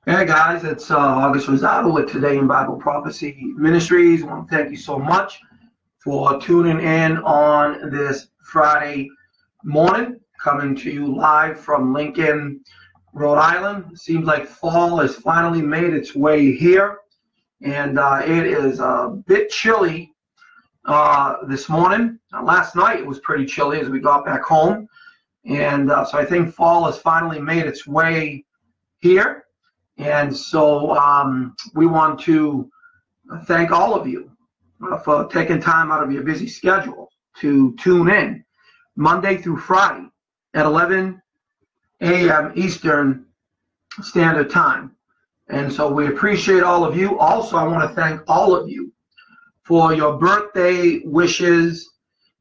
Hey guys, it's August Rosado with Today in Bible Prophecy Ministries. I want to thank you so much for tuning in on this Friday morning, coming to you live from Lincoln, Rhode Island. It seems like fall has finally made its way here, and it is a bit chilly this morning. Last night it was pretty chilly as we got back home, and so I think fall has finally made its way here. And so we want to thank all of you for taking time out of your busy schedule to tune in Monday through Friday at 11 a.m. Eastern Standard Time. And so we appreciate all of you. Also, I want to thank all of you for your birthday wishes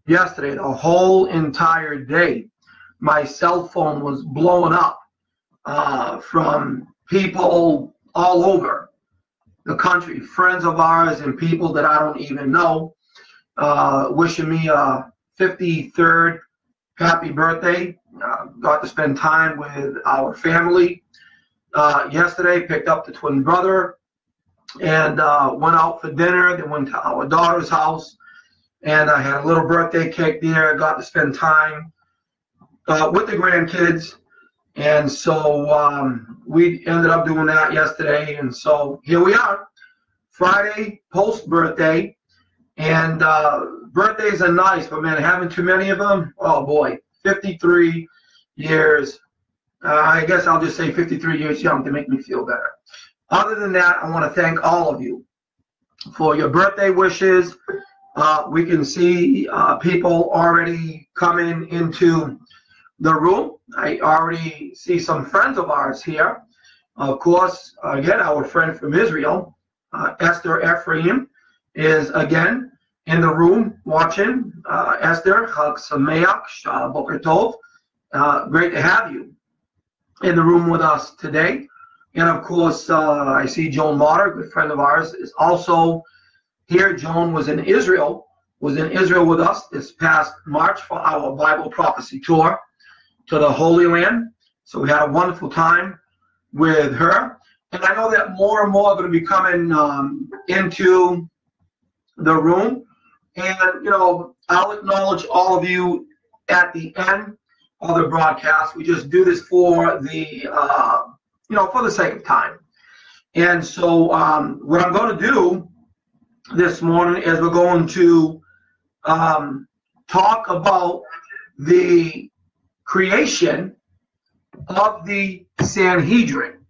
yesterday, the whole entire day. My cell phone was blowing up from people all over the country, friends of ours and people that I don't even know, wishing me a 53rd happy birthday. Got to spend time with our family yesterday, picked up the twin brother, and went out for dinner, then went to our daughter's house, and I had a little birthday cake there. Got to spend time with the grandkids. And so we ended up doing that yesterday. And so here we are, Friday, post-birthday. And birthdays are nice, but man, having too many of them, oh boy, 53 years. I guess I'll just say 53 years young to make me feel better. Other than that, I want to thank all of you for your birthday wishes. We can see people already coming into the room. I already see some friends of ours here. Of course, again, our friend from Israel, Esther Ephraim, is again in the room watching. Esther, Chag Sameach, Boker Tov. Great to have you in the room with us today. And of course, I see Joan Motter, a good friend of ours, is also here. Joan was in Israel with us this past March for our Bible prophecy tour to the Holy Land. So we had a wonderful time with her. And I know that more and more are going to be coming into the room. And, you know, I'll acknowledge all of you at the end of the broadcast. We just do this for the, for the sake of time. And so what I'm going to do this morning is we're going to talk about the creation of the Sanhedrin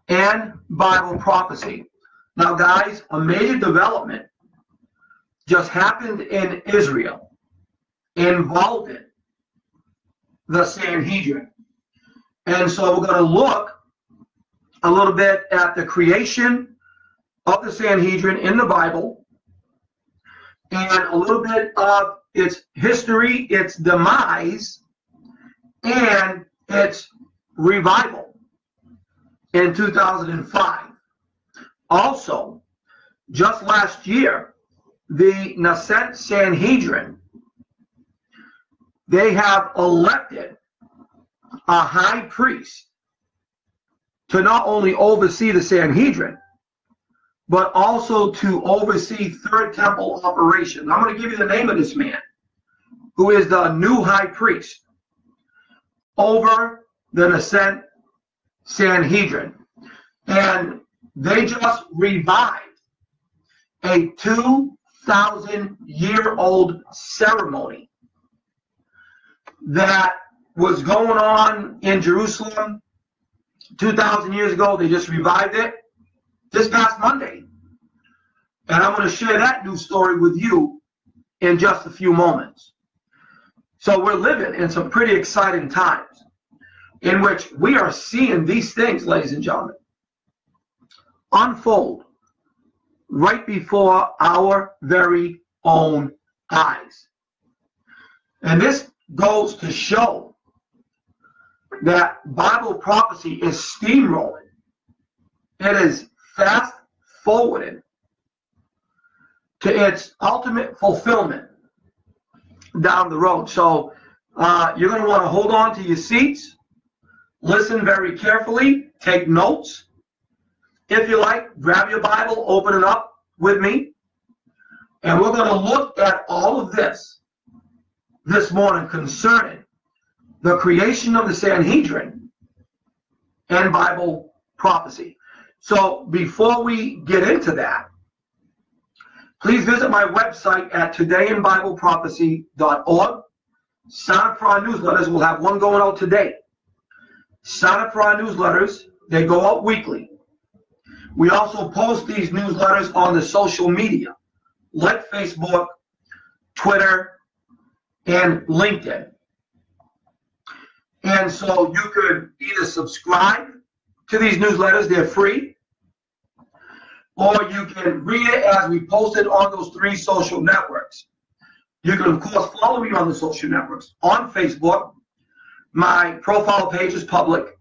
and Bible prophecy. Now, guys, a major development just happened in Israel involving the Sanhedrin. And so we're going to look a little bit at the creation of the Sanhedrin in the Bible and a little bit of its history, its demise, and its revival in 2005. Also, just last year, the Nascent Sanhedrin, they have elected a high priest to not only oversee the Sanhedrin, but also to oversee Third Temple operations. I'm going to give you the name of this man, who is the new high priest over the Nascent Sanhedrin. And they just revived a 2,000-year-old ceremony that was going on in Jerusalem 2,000 years ago. They just revived it this past Monday. And I'm going to share that news story with you in just a few moments. So we're living in some pretty exciting times in which we are seeing these things, ladies and gentlemen, unfold right before our very own eyes. And this goes to show that Bible prophecy is steamrolling. It is fast forwarding to its ultimate fulfillment down the road. So you're going to want to hold on to your seats. Listen very carefully. Take notes. If you like, grab your Bible, open it up with me. And we're going to look at all of this morning concerning the creation of the Sanhedrin and Bible prophecy. So before we get into that, please visit my website at todayinbibleprophecy.org. Sign up for our newsletters. We'll have one going out today. Sign up for our newsletters. They go out weekly. We also post these newsletters on the social media, like Facebook, Twitter, and LinkedIn. And so you could either subscribe to these newsletters, they're free, or you can read it as we post it on those 3 social networks. You can, of course, follow me on the social networks. On Facebook, my profile page is public.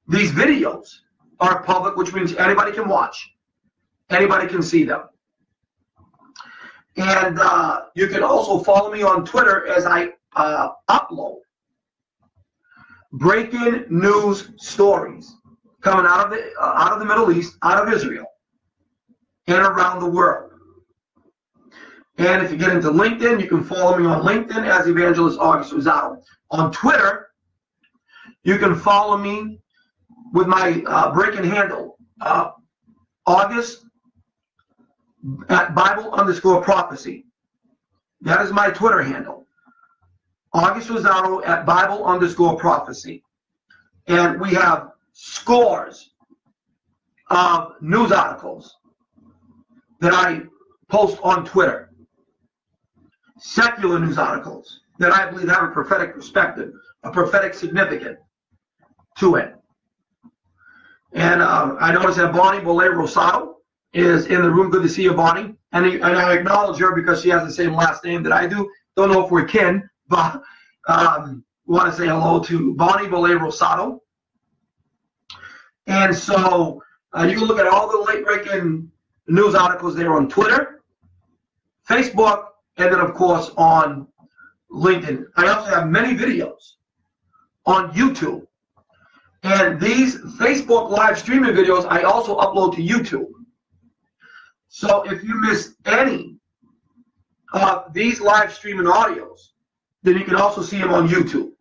These videos are public, which means anybody can watch. Anybody can see them. And you can also follow me on Twitter as I upload breaking news stories coming out of the Middle East, out of Israel, and around the world. And if you get into LinkedIn, you can follow me on LinkedIn as Evangelist August Rosado. On Twitter, you can follow me with my breaking handle, August at Bible_prophecy. That is my Twitter handle. August Rosado at Bible_prophecy. And we have scores of news articles that I post on Twitter. Secular news articles that I believe have a prophetic perspective, a prophetic significance to it. And I noticed that Bonnie Rosado is in the room. Good to see you, Bonnie. And I acknowledge her because she has the same last name that I do. Don't know if we're kin, but want to say hello to Bonnie Rosado. And so you can look at all the late-breaking news articles there on Twitter, Facebook, and then, of course, on LinkedIn. I also have many videos on YouTube. And these Facebook live streaming videos, I also upload to YouTube. So if you miss any of these live streaming audios, then you can also see them on YouTube.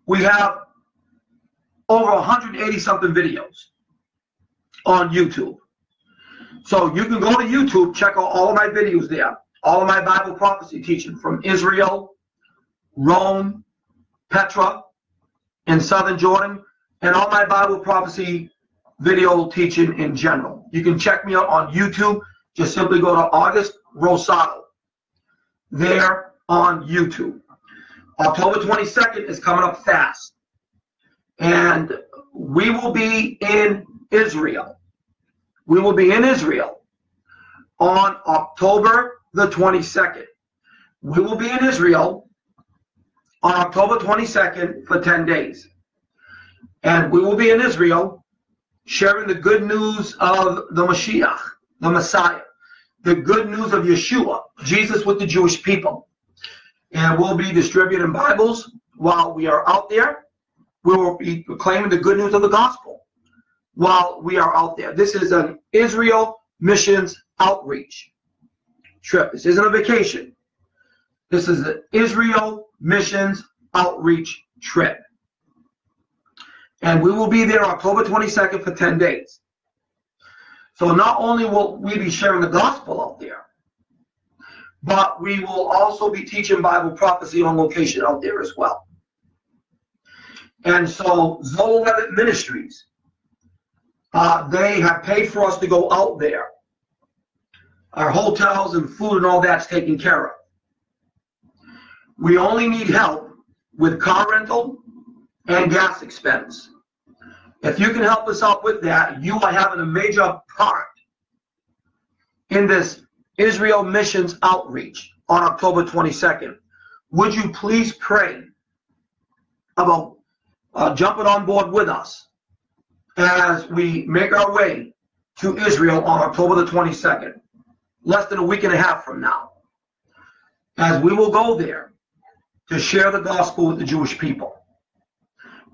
We have over 180-something videos on YouTube. So you can go to YouTube, check out all of my videos there. All of my Bible prophecy teaching from Israel, Rome, Petra, and southern Jordan, and all my Bible prophecy video teaching in general. You can check me out on YouTube. Just simply go to August Rosado there on YouTube. October 22nd is coming up fast. And we will be in Israel. We will be in Israel on October the 22nd. We will be in Israel on October 22nd for 10 days. And we will be in Israel sharing the good news of the Mashiach, the Messiah, the good news of Yeshua, Jesus with the Jewish people. And we'll be distributing Bibles while we are out there. We will be proclaiming the good news of the gospel while we are out there. This is an Israel missions outreach trip. This isn't a vacation. This is an Israel missions outreach trip. And we will be there October 22nd for 10 days. So not only will we be sharing the gospel out there, but we will also be teaching Bible prophecy on location out there as well. And so Zoe Ministries, they have paid for us to go out there. Our hotels and food and all that's taken care of. We only need help with car rental and gas expense. If you can help us out with that, you are having a major part in this Israel missions outreach on October 22nd. Would you please pray about jumping on board with us as we make our way to Israel on October the 22nd, less than a week and a half from now, as we will go there to share the gospel with the Jewish people.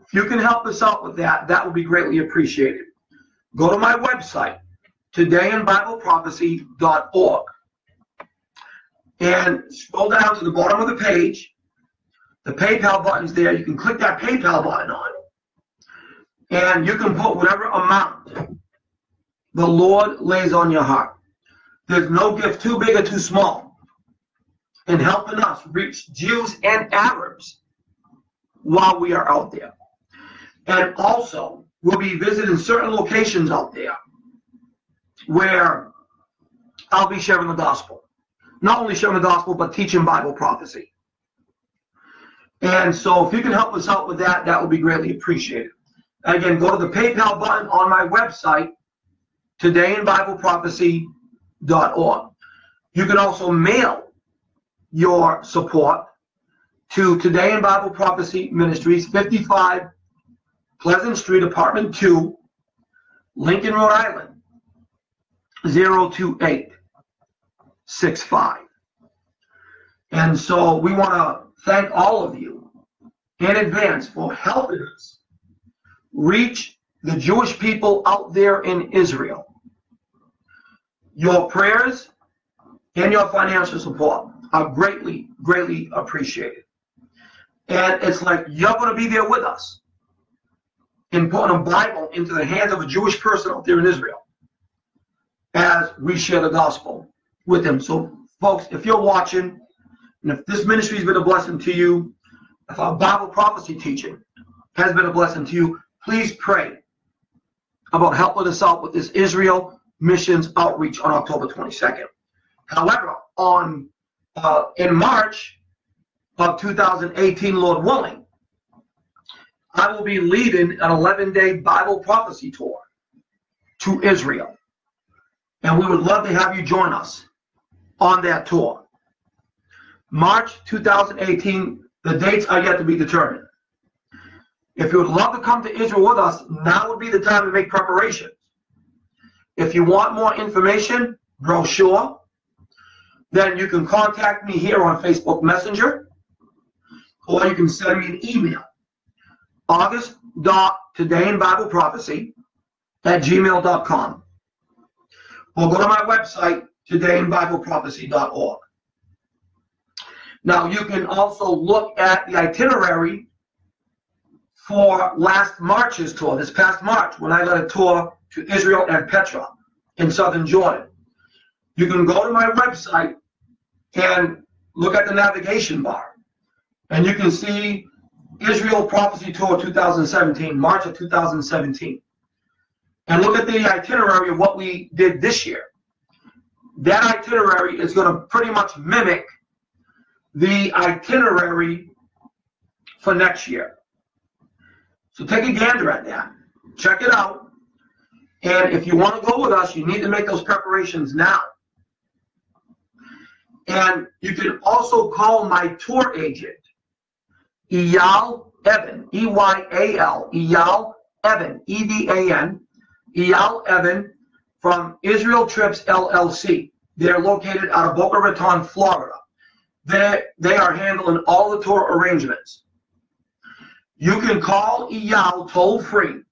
If If you can help us out with that, that would be greatly appreciated. Go to my website, todayinbibleprophecy.org, and scroll down to the bottom of the page. The PayPal button's there. You can click that PayPal button on it, and you can put whatever amount the Lord lays on your heart. There's no gift too big or too small in helping us reach Jews and Arabs while we are out there. And also, we'll be visiting certain locations out there where I'll be sharing the gospel. Not only sharing the gospel, but teaching Bible prophecy. And so if you can help us out with that, that would be greatly appreciated. Again, go to the PayPal button on my website, todayinbibleprophecy.org. You can also mail your support to Today in Bible Prophecy Ministries, 55 Pleasant Street, Apartment 2, Lincoln, Rhode Island, 02865. And so we want to thank all of you in advance for helping us reach the Jewish people out there in Israel. Your prayers and your financial support are greatly, greatly appreciated. And it's like you're going to be there with us in putting a Bible into the hands of a Jewish person out there in Israel as we share the gospel with them. So, folks, if you're watching, and if this ministry has been a blessing to you, if our Bible prophecy teaching has been a blessing to you, please pray about helping us out with this Israel missions outreach on October 22nd. However, in March of 2018, Lord willing, I will be leading an 11-day Bible prophecy tour to Israel. And we would love to have you join us on that tour. March 2018, the dates are yet to be determined. If you would love to come to Israel with us, now would be the time to make preparations. If you want more information, brochure, then you can contact me here on Facebook Messenger, or you can send me an email, august.todayinbibleprophecy@gmail.com, or go to my website, todayinbibleprophecy.org. Now, you can also look at the itinerary for last March's tour, this past March, when I led a tour to Israel and Petra in southern Jordan. You can go to my website and look at the navigation bar, and you can see Israel Prophecy Tour 2017, March of 2017. And look at the itinerary of what we did this year. That itinerary is going to pretty much mimic the itinerary for next year. So take a gander at that. Check it out. And if you want to go with us, you need to make those preparations now. And you can also call my tour agent, Eyal Evan, E-Y-A-L, Eyal Evan, E-V-A-N, Eyal Evan from Israel Trips LLC. They're located out of Boca Raton, Florida. They are handling all the tour arrangements. You can call Eyal toll free,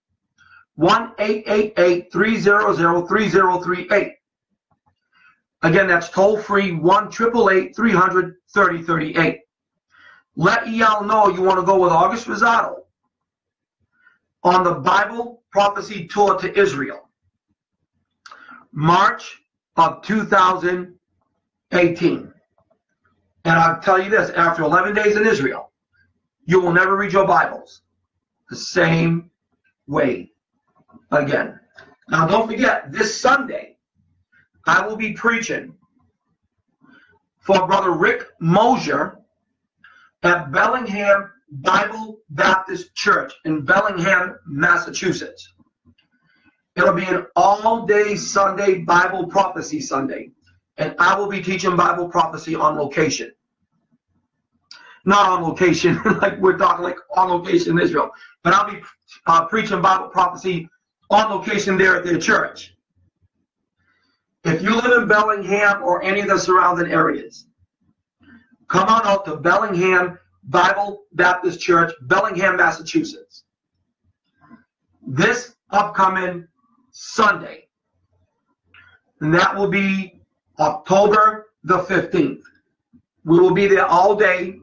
1-888-300-3038. Again, that's toll free, 1-888-300-3038. Let Eyal know you want to go with August Rosado on the Bible Prophecy Tour to Israel, March of 2018. And I'll tell you this, after 11 days in Israel, you will never read your Bibles the same way again. Now, don't forget, this Sunday, I will be preaching for Brother Rick Mosier at Bellingham Bible Baptist Church in Bellingham, Massachusetts. It'll be an all-day Sunday Bible Prophecy Sunday, and I will be teaching Bible prophecy on location. Not on location, like we're talking like on location in Israel, but I'll be preaching Bible prophecy on location there at their church. If you live in Bellingham or any of the surrounding areas, come on out to Bellingham Bible Baptist Church, Bellingham, Massachusetts. this upcoming Sunday. And that will be October the 15th. We will be there all day.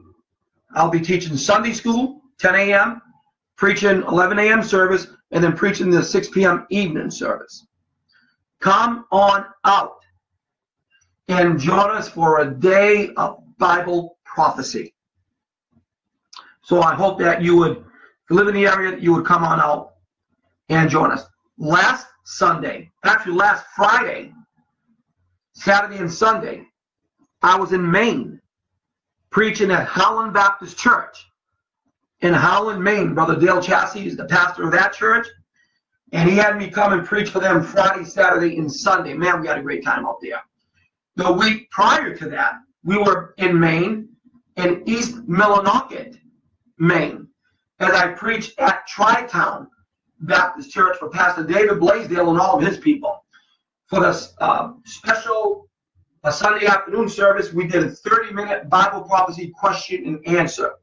I'll be teaching Sunday school, 10 a.m., preaching 11 a.m. service, and then preaching the 6 p.m. evening service. Come on out and join us for a day of Bible prophecy. So I hope that you would, if you live in the area, that you would come on out and join us. Last Sunday, actually last Friday, Saturday and Sunday, I was in Maine preaching at Howland Baptist Church in Howland, Maine. Brother Dale Chassie is the pastor of that church, and he had me come and preach for them Friday, Saturday, and Sunday. Man, we had a great time out there. The week prior to that, we were in Maine, in East Millinocket, Maine, as I preached at Tri-Town Baptist Church for Pastor David Blaisdell and all of his people. For the special Sunday afternoon service, we did a 30-minute Bible prophecy question and answer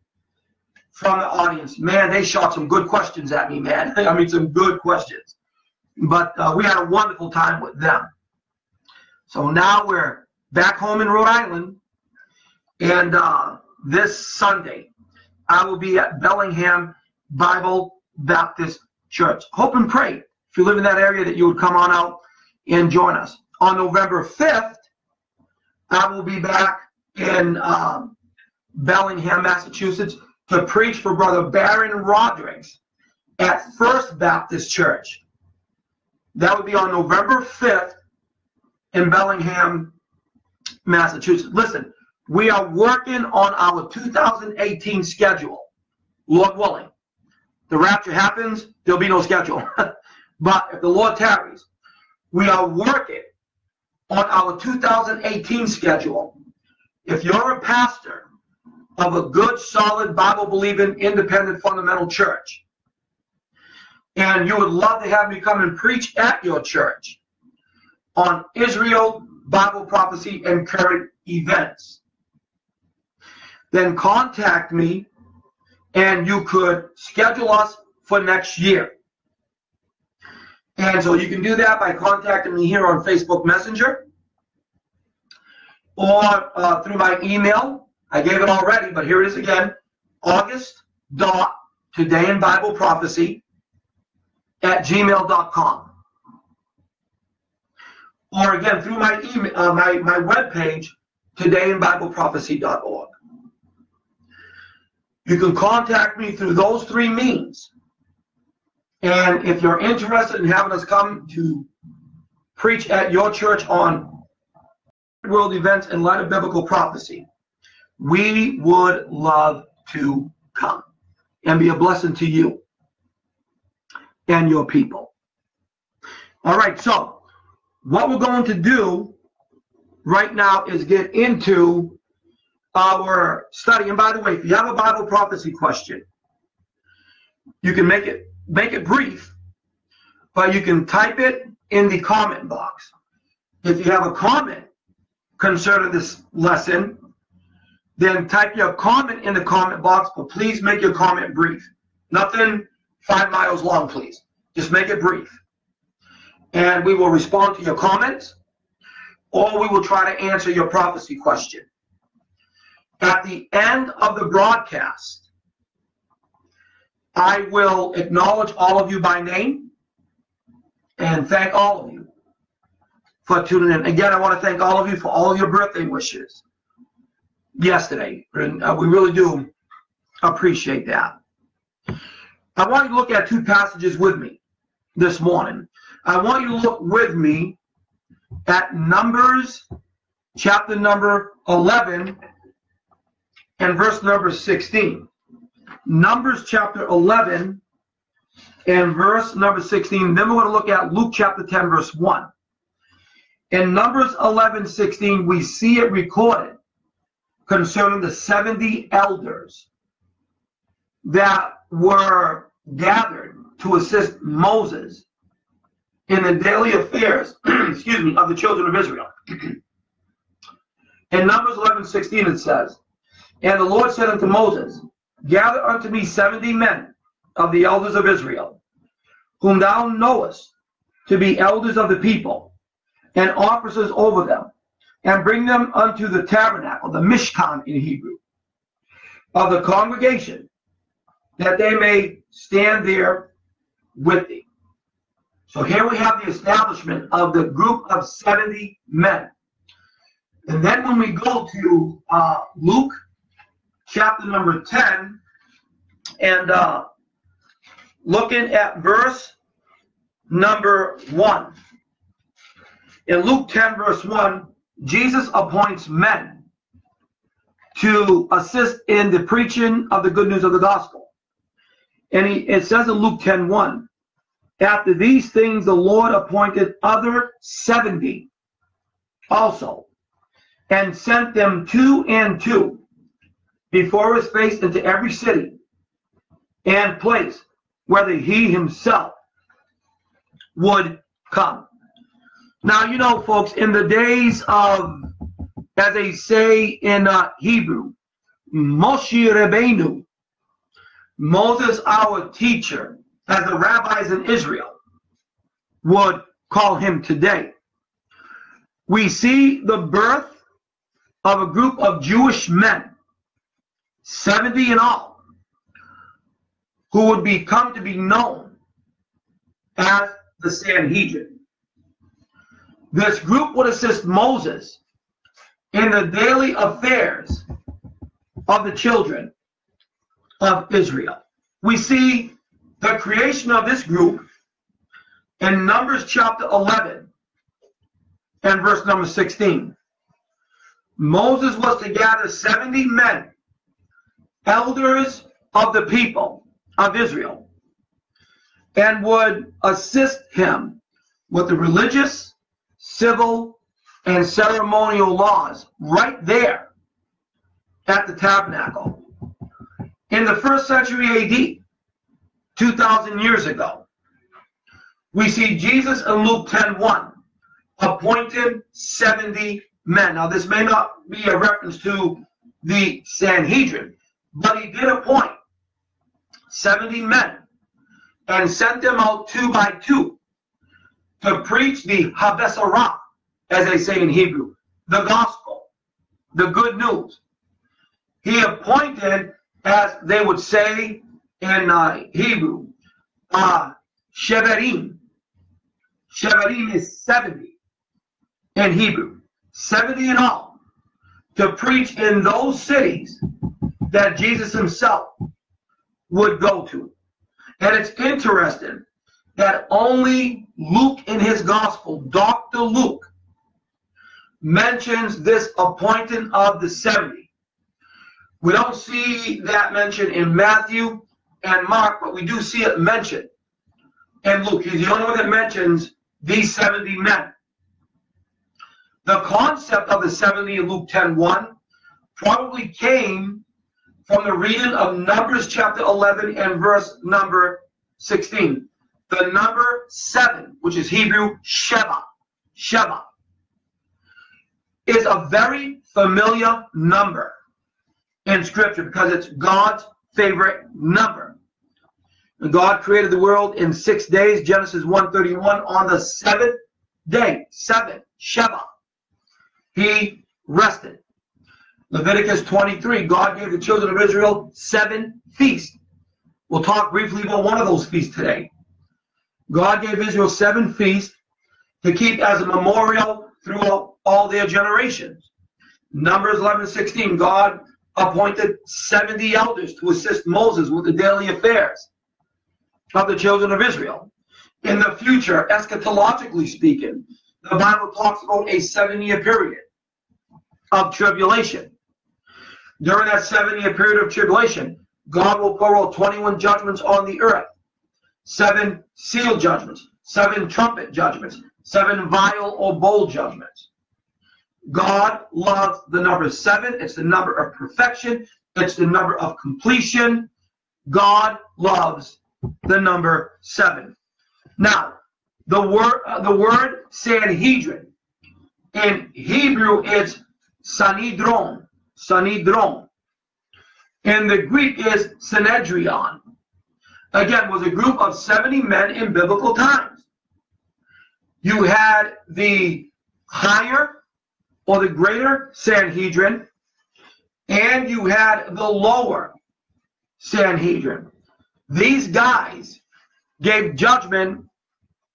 from the audience. Man, they shot some good questions at me, man. I mean, some good questions. But we had a wonderful time with them. So now we're back home in Rhode Island, and this Sunday, I will be at Bellingham Bible Baptist Church. Hope and pray, if you live in that area, that you would come on out and join us. On November 5th, I will be back in Bellingham, Massachusetts, to preach for Brother Barron Rodericks at First Baptist Church. That would be on November 5th in Bellingham, Massachusetts. Listen, we are working on our 2018 schedule, Lord willing. The rapture happens, there'll be no schedule. But if the Lord tarries, we are working on our 2018 schedule. If you're a pastor of a good, solid, Bible-believing, independent, fundamental church, and you would love to have me come and preach at your church on Israel, Bible prophecy, and current events, then contact me, and you could schedule us for next year. And so you can do that by contacting me here on Facebook Messenger or through my email. I gave it already, but here it is again, august.todayinbibleprophecy@gmail.com. Or again, through my email, my webpage, todayinbibleprophecy.org. You can contact me through those three means. And if you're interested in having us come to preach at your church on world events in light of biblical prophecy, we would love to come and be a blessing to you and your people. All right, so what we're going to do right now is get into our study. And by the way, if you have a Bible prophecy question, you can make it brief, but you can type it in the comment box. If you have a comment concerning this lesson, then type your comment in the comment box, but please make your comment brief. Nothing 5 miles long, please. Just make it brief. And we will respond to your comments, or we will try to answer your prophecy question. At the end of the broadcast, I will acknowledge all of you by name and thank all of you for tuning in. Again, I want to thank all of you for all of your birthday wishes yesterday. And we really do appreciate that. I want you to look at two passages with me this morning. I want you to look with me at Numbers chapter number 11 and verse number 16. Numbers chapter 11 and verse number 16. Then we're going to look at Luke chapter 10 verse 1. In Numbers 11:16, we see it recorded concerning the 70 elders that were gathered to assist Moses in the daily affairs excuse me, of the children of Israel. In Numbers 11:16 it says, "And the Lord said unto Moses, Gather unto me 70 men of the elders of Israel, whom thou knowest to be elders of the people, and officers over them, and bring them unto the tabernacle, the Mishkan in Hebrew, of the congregation, that they may stand there with thee. So here we have the establishment of the group of 70 men. And then when we go to Luke chapter number 10, and looking at verse number 1. In Luke 10 verse 1, Jesus appoints men to assist in the preaching of the good news of the gospel. And it says in Luke 10:1, after these things the Lord appointed other 70 also, and sent them 2 and 2 before his face into every city and place whether he himself would come. Now, you know, folks, in the days of, as they say in Hebrew, Moshe Rabbeinu, Moses, our teacher, as the rabbis in Israel would call him today, we see the birth of a group of Jewish men, 70 in all, who would become to be known as the Sanhedrin. This group would assist Moses in the daily affairs of the children of Israel. We see the creation of this group in Numbers chapter 11 and verse number 16. Moses was to gather 70 men, elders of the people of Israel, and would assist him with the religious, civil, and ceremonial laws right there at the tabernacle. In the 1st century AD, 2,000 years ago, we see Jesus in Luke 10:1 appointed 70 men. Now, this may not be a reference to the Sanhedrin, but he did appoint 70 men and sent them out 2 by 2 to preach the Habesarah, as they say in Hebrew, the gospel, the good news. He appointed, as they would say in Hebrew, Shevarim. Shevarim is 70 in Hebrew, 70 in all, to preach in those cities that Jesus himself would go to. And it's interesting that only Luke in his gospel, Dr. Luke, mentions this appointing of the 70. We don't see that mentioned in Matthew and Mark, but we do see it mentioned in Luke. He's the only one that mentions these 70 men. The concept of the 70 in Luke 10:1 probably came from the reading of Numbers chapter 11 and verse number 16. The number 7, which is Hebrew Sheva, Sheva, is a very familiar number in Scripture because it's God's favorite number. And God created the world in 6 days, Genesis 1:31. On the 7th day, 7, Sheva, he rested. Leviticus 23, God gave the children of Israel 7 feasts. We'll talk briefly about one of those feasts today. God gave Israel 7 feasts to keep as a memorial throughout all their generations. Numbers 11:16, God appointed 70 elders to assist Moses with the daily affairs of the children of Israel. In the future, eschatologically speaking, the Bible talks about a 7-year period of tribulation. During that 7-year period of tribulation, God will pour out 21 judgments on the earth, 7 seal judgments, 7 trumpet judgments, 7 vial or bowl judgments. God loves the number 7. It's the number of perfection. It's the number of completion. God loves the number 7. Now, the word Sanhedrin in Hebrew is Sanhedron. Sanhedron. And the Greek is Sanhedrion. again, was a group of 70 men in biblical times. You had the higher or the greater Sanhedrin, and you had the lower Sanhedrin. These guys gave judgment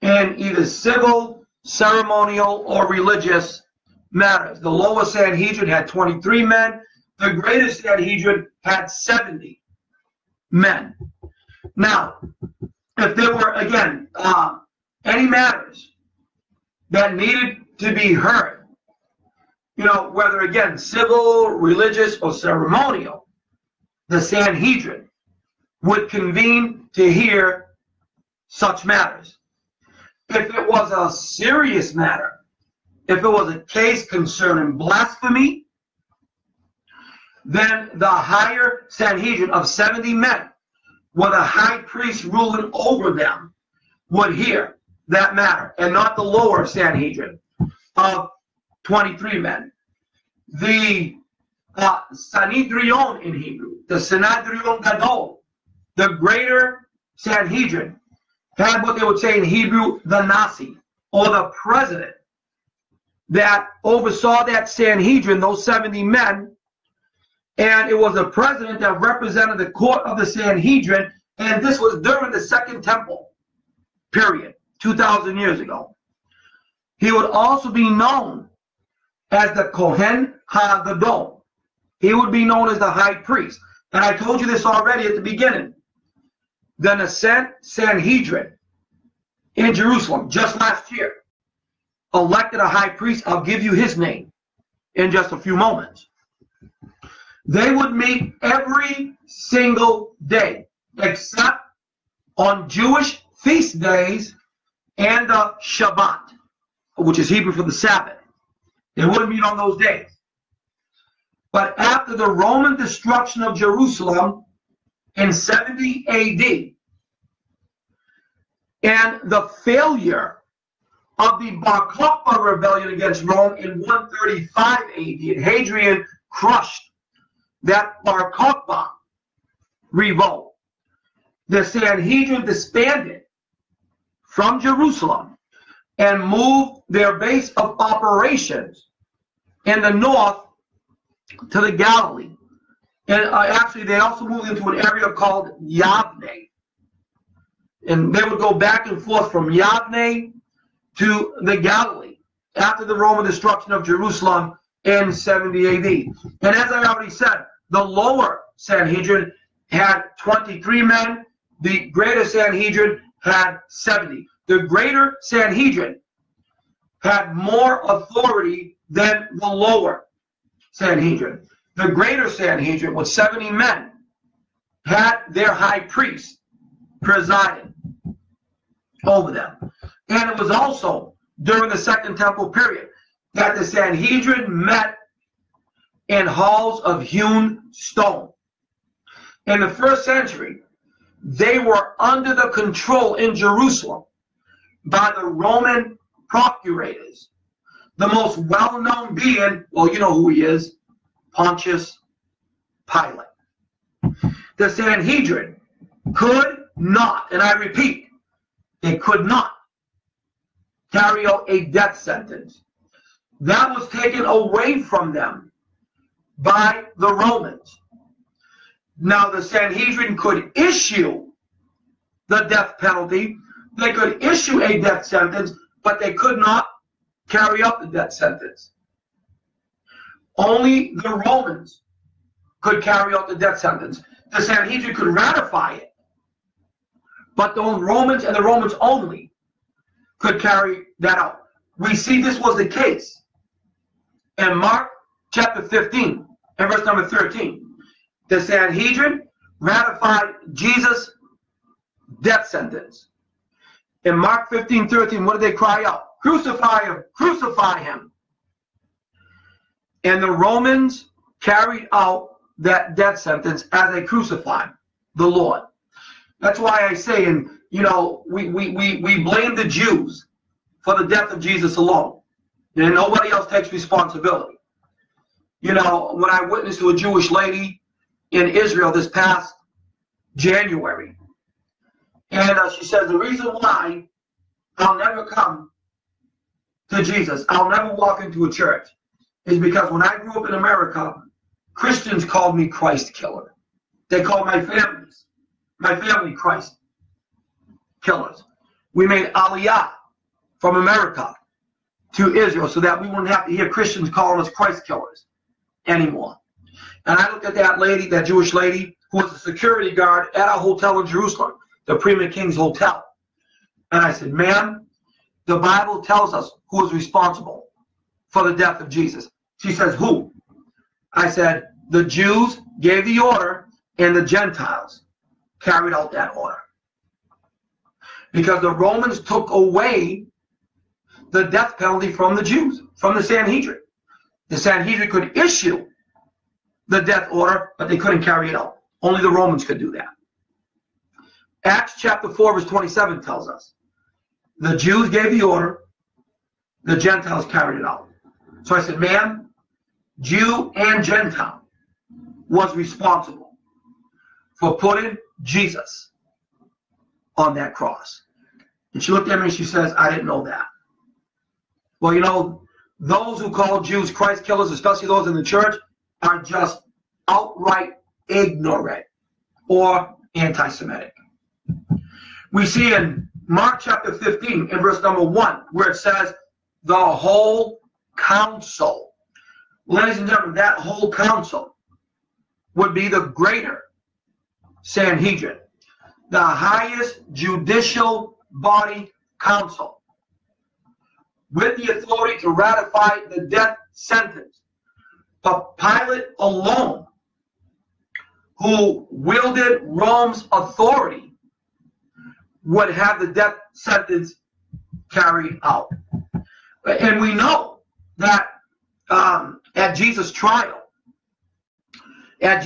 in either civil, ceremonial, or religious matters. The lower Sanhedrin had 23 men. The greater Sanhedrin had 70 men. Now, if there were, again, any matters that needed to be heard, you know, whether, again, civil, religious, or ceremonial, the Sanhedrin would convene to hear such matters. If it was a serious matter, if it was a case concerning blasphemy, then the higher Sanhedrin of 70 men, with a high priest ruling over them, would hear that matter, and not the lower Sanhedrin of 23 men. The Sanhedrion in Hebrew, the Sanhedrion Gadol, the greater Sanhedrin, had what they would say in Hebrew, the Nasi, or the president, that oversaw that Sanhedrin, those 70 men, and it was the president that represented the court of the Sanhedrin, and this was during the Second Temple period, 2,000 years ago. He would also be known as the Kohen HaGadol. He would be known as the high priest. And I told you this already at the beginning. The Nascent Sanhedrin in Jerusalem just last year elected a high priest. I'll give you his name in just a few moments. They would meet every single day except on Jewish feast days and the Shabbat, which is Hebrew for the Sabbath. They wouldn't meet on those days. But after the Roman destruction of Jerusalem in 70 AD and the failure of the Bar Kokhba rebellion against Rome in 135 AD, and Hadrian crushed that Bar Kokhba revolt, the Sanhedrin disbanded from Jerusalem and moved their base of operations in the north to the Galilee. And actually, they also moved into an area called Yavne. And they would go back and forth from Yavne to the Galilee after the Roman destruction of Jerusalem in 70 AD. And as I already said, the lower Sanhedrin had 23 men. The greater Sanhedrin had 70. The greater Sanhedrin had more authority than the lower Sanhedrin. The greater Sanhedrin, with 70 men, had their high priest presiding over them. And it was also during the Second Temple period that the Sanhedrin met in halls of hewn stone. In the first century, they were under the control in Jerusalem by the Roman procurators. The most well-known being, well, you know who he is, Pontius Pilate. The Sanhedrin could not, and I repeat, they could not carry out a death sentence. That was taken away from them by the Romans. Now, the Sanhedrin could issue the death penalty. They could issue a death sentence, but they could not carry out the death sentence. Only the Romans could carry out the death sentence. The Sanhedrin could ratify it, but the Romans and the Romans only could carry that out. We see this was the case in Mark chapter 15 and verse number 13. The Sanhedrin ratified Jesus' death sentence. In Mark 15:13, what did they cry out? Crucify him, crucify him. And the Romans carried out that death sentence as they crucified the Lord. That's why I say, and you know, we blame the Jews for the death of Jesus alone. And nobody else takes responsibility. You know, when I witnessed to a Jewish lady in Israel this past January, And she says, the reason why I'll never come to Jesus, I'll never walk into a church, is because when I grew up in America, Christians called me Christ killer. They called my family Christ killers. We made Aliyah from America to Israel so that we wouldn't have to hear Christians calling us Christ killers anymore. And I looked at that lady, that Jewish lady, who was a security guard at our hotel in Jerusalem, the Premier King's Hotel. And I said, ma'am, the Bible tells us who is responsible for the death of Jesus. She says, who? I said, the Jews gave the order and the Gentiles carried out that order. Because the Romans took away the death penalty from the Jews, from the Sanhedrin. The Sanhedrin could issue the death order, but they couldn't carry it out. Only the Romans could do that. Acts chapter 4, verse 27 tells us, the Jews gave the order, the Gentiles carried it out. So I said, ma'am, Jew and Gentile was responsible for putting Jesus on that cross. And she looked at me and she says, I didn't know that. Well, you know, those who call Jews Christ killers, especially those in the church, are just outright ignorant or anti-Semitic. We see in Mark chapter 15, in verse number 1, where it says, the whole council. Ladies and gentlemen, that whole council would be the greater Sanhedrin, the highest judicial body council, with the authority to ratify the death sentence. But Pilate alone, who wielded Rome's authority, would have the death sentence carried out. And we know that at Jesus' trial, by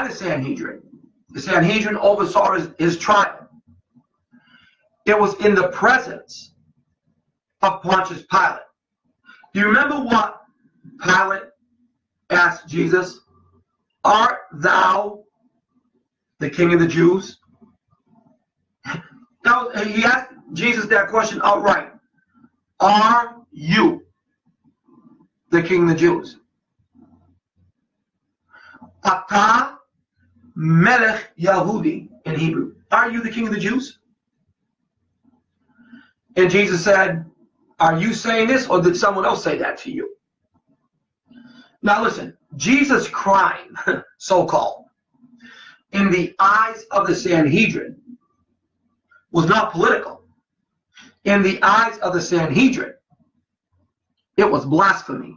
the Sanhedrin oversaw his trial. It was in the presence of Pontius Pilate. Do you remember what Pilate asked Jesus? Art thou the King of the Jews? He asked Jesus that question outright. Are you the King of the Jews? Ata Melech Yahudi in Hebrew. Are you the King of the Jews? And Jesus said, are you saying this, or did someone else say that to you? Now listen, Jesus' crime, so-called, in the eyes of the Sanhedrin, was not political. In the eyes of the Sanhedrin, it was blasphemy.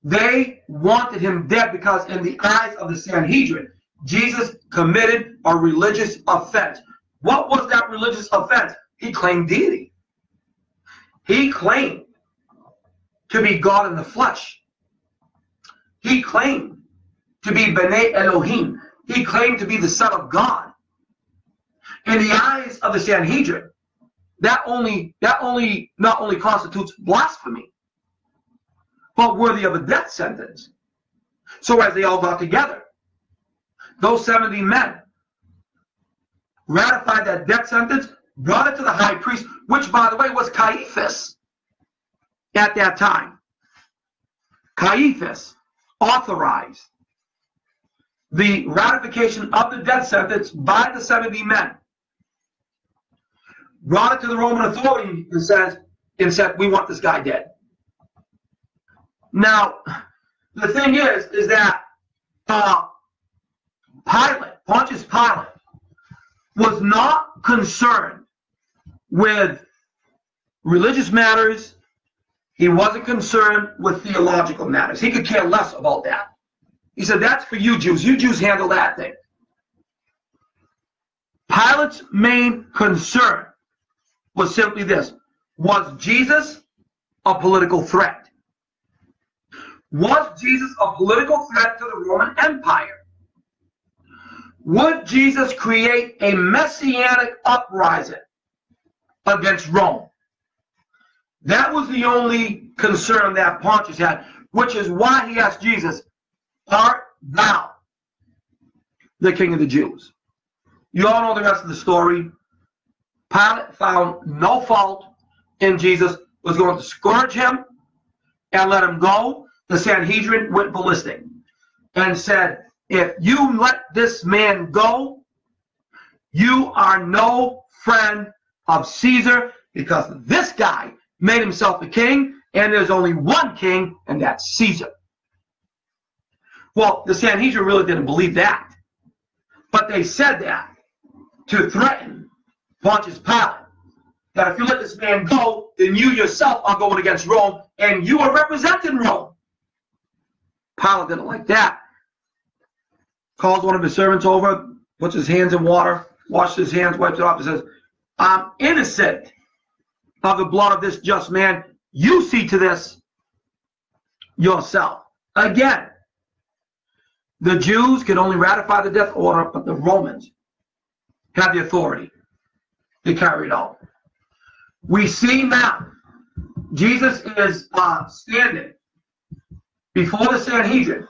They wanted him dead because in the eyes of the Sanhedrin, Jesus committed a religious offense. What was that religious offense? He claimed deity. He claimed to be God in the flesh. He claimed to be B'nai Elohim. He claimed to be the Son of God. In the eyes of the Sanhedrin, that not only constitutes blasphemy, but worthy of a death sentence. So as they all got together, those 70 men ratified that death sentence, brought it to the high priest, which, by the way, was Caiaphas at that time. Caiaphas authorized the ratification of the death sentence by the 70 men. Brought it to the Roman authority and said, we want this guy dead. Now, the thing is that Pontius Pilate, was not concerned with religious matters. He wasn't concerned with theological matters. He could care less about that. He said, that's for you Jews. You Jews handle that thing. Pilate's main concern was simply this. Was Jesus a political threat? Was Jesus a political threat to the Roman Empire? Would Jesus create a messianic uprising against Rome? That was the only concern that Pontius had, which is why he asked Jesus, art thou the king of the Jews. You all know the rest of the story. Pilate found no fault in Jesus, was going to scourge him and let him go. The Sanhedrin went ballistic and said, if you let this man go, you are no friend of Caesar, because this guy made himself a king, and there's only one king, and that's Caesar. Well, the Sanhedrin really didn't believe that, but they said that to threaten Pontius Pilate, that if you let this man go, then you yourself are going against Rome, and you are representing Rome. Pilate didn't like that. Calls one of his servants over, puts his hands in water, washes his hands, wipes it off, and says, I'm innocent of the blood of this just man. You see to this yourself. Again, the Jews could only ratify the death order, but the Romans had the authority to carry it out. We see now Jesus is standing before the Sanhedrin.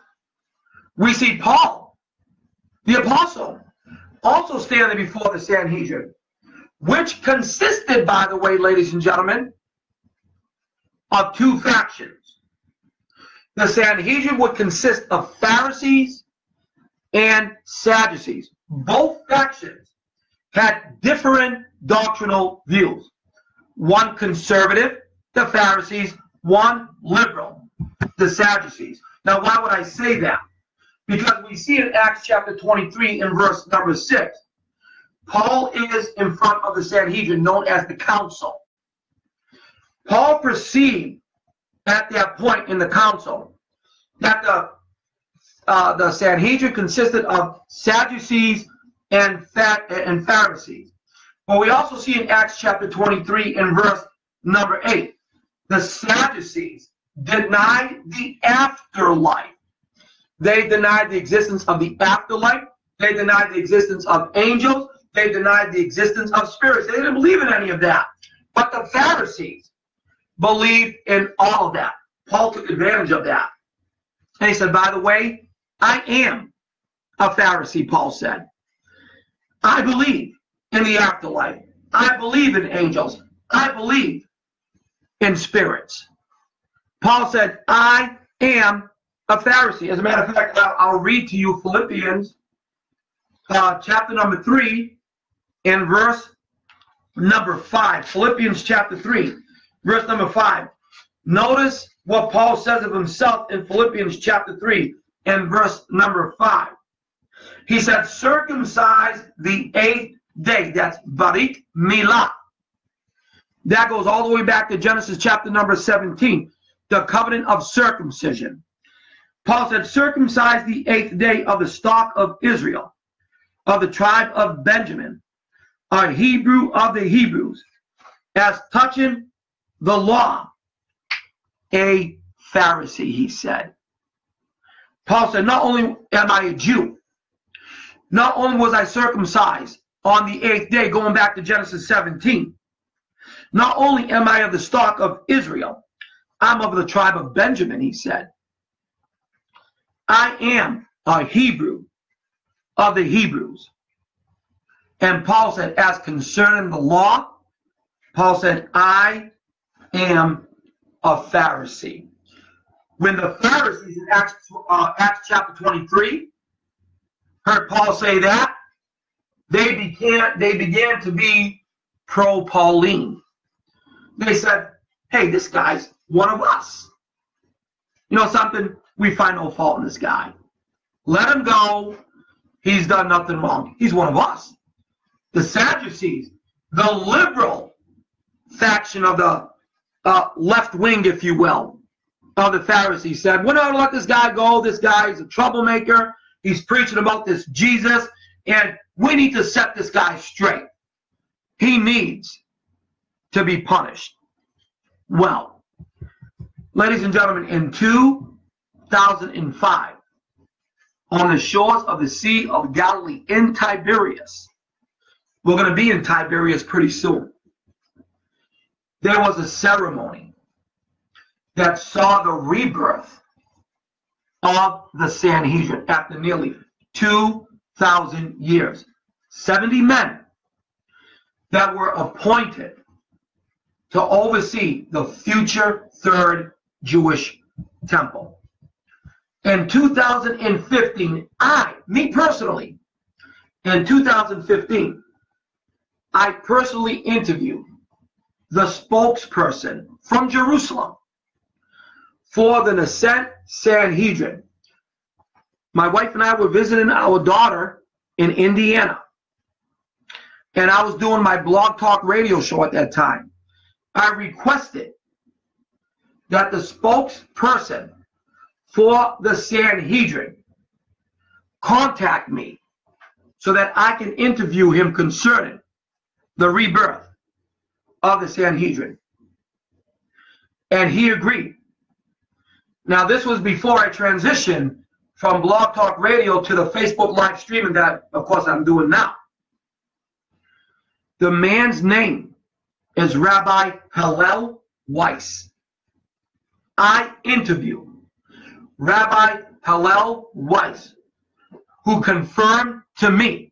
We see Paul, the apostle, also standing before the Sanhedrin, which consisted, by the way, ladies and gentlemen, of two factions. The Sanhedrin would consist of Pharisees and Sadducees. Both factions had different doctrinal views. One conservative, the Pharisees; one liberal, the Sadducees. Now, why would I say that? Because we see in Acts chapter 23 in verse number 6, Paul is in front of the Sanhedrin, known as the council. Paul perceived at that point in the council that the Sanhedrin consisted of Sadducees and Pharisees. But we also see in Acts chapter 23 in verse number 8, the Sadducees denied the afterlife. They denied the existence of the afterlife. They denied the existence of angels. They denied the existence of spirits. They didn't believe in any of that. But the Pharisees believed in all of that. Paul took advantage of that. And he said, by the way, I am a Pharisee, Paul said. I believe in the afterlife. I believe in angels. I believe in spirits. Paul said, I am a Pharisee. As a matter of fact, I'll read to you Philippians chapter number 3 and verse number 5. Philippians chapter 3, verse number 5. Notice what Paul says of himself in Philippians chapter 3 and verse number 5. He said, circumcise the 8th day. That's Barit Milah. That goes all the way back to Genesis chapter number 17, the covenant of circumcision. Paul said, circumcise the 8th day of the stock of Israel, of the tribe of Benjamin, a Hebrew of the Hebrews, as touching the law, a Pharisee, he said. Paul said, not only am I a Jew, not only was I circumcised on the 8th day, going back to Genesis 17, not only am I of the stock of Israel, I'm of the tribe of Benjamin, he said. I am a Hebrew of the Hebrews. And Paul said, as concerning the law, Paul said, I am a Pharisee. When the Pharisees in Acts chapter 23 heard Paul say that, they began to be pro-Pauline. They said, hey, this guy's one of us. You know something? We find no fault in this guy. Let him go. He's done nothing wrong. He's one of us. The Sadducees, the liberal faction of the left wing, if you will, of the Pharisees, said, we're not going to let this guy go. This guy is a troublemaker. He's preaching about this Jesus, and we need to set this guy straight. He needs to be punished. Well, ladies and gentlemen, in 2005, on the shores of the Sea of Galilee in Tiberias, we're going to be in Tiberias pretty soon, there was a ceremony that saw the rebirth of the Sanhedrin after nearly 2,000 2,000 years. 70 men that were appointed to oversee the future third Jewish temple. In 2015, me personally, in 2015, I personally interviewed the spokesperson from Jerusalem for the Nascent Sanhedrin. My wife and I were visiting our daughter in Indiana, and I was doing my blog talk radio show at that time. I requested that the spokesperson for the Sanhedrin contact me so that I can interview him concerning the rebirth of the Sanhedrin. And he agreed. Now, this was before I transitioned from Blog Talk Radio to the Facebook live streaming that, of course, I'm doing now. The man's name is Rabbi Hillel Weiss. I interviewed Rabbi Hillel Weiss, who confirmed to me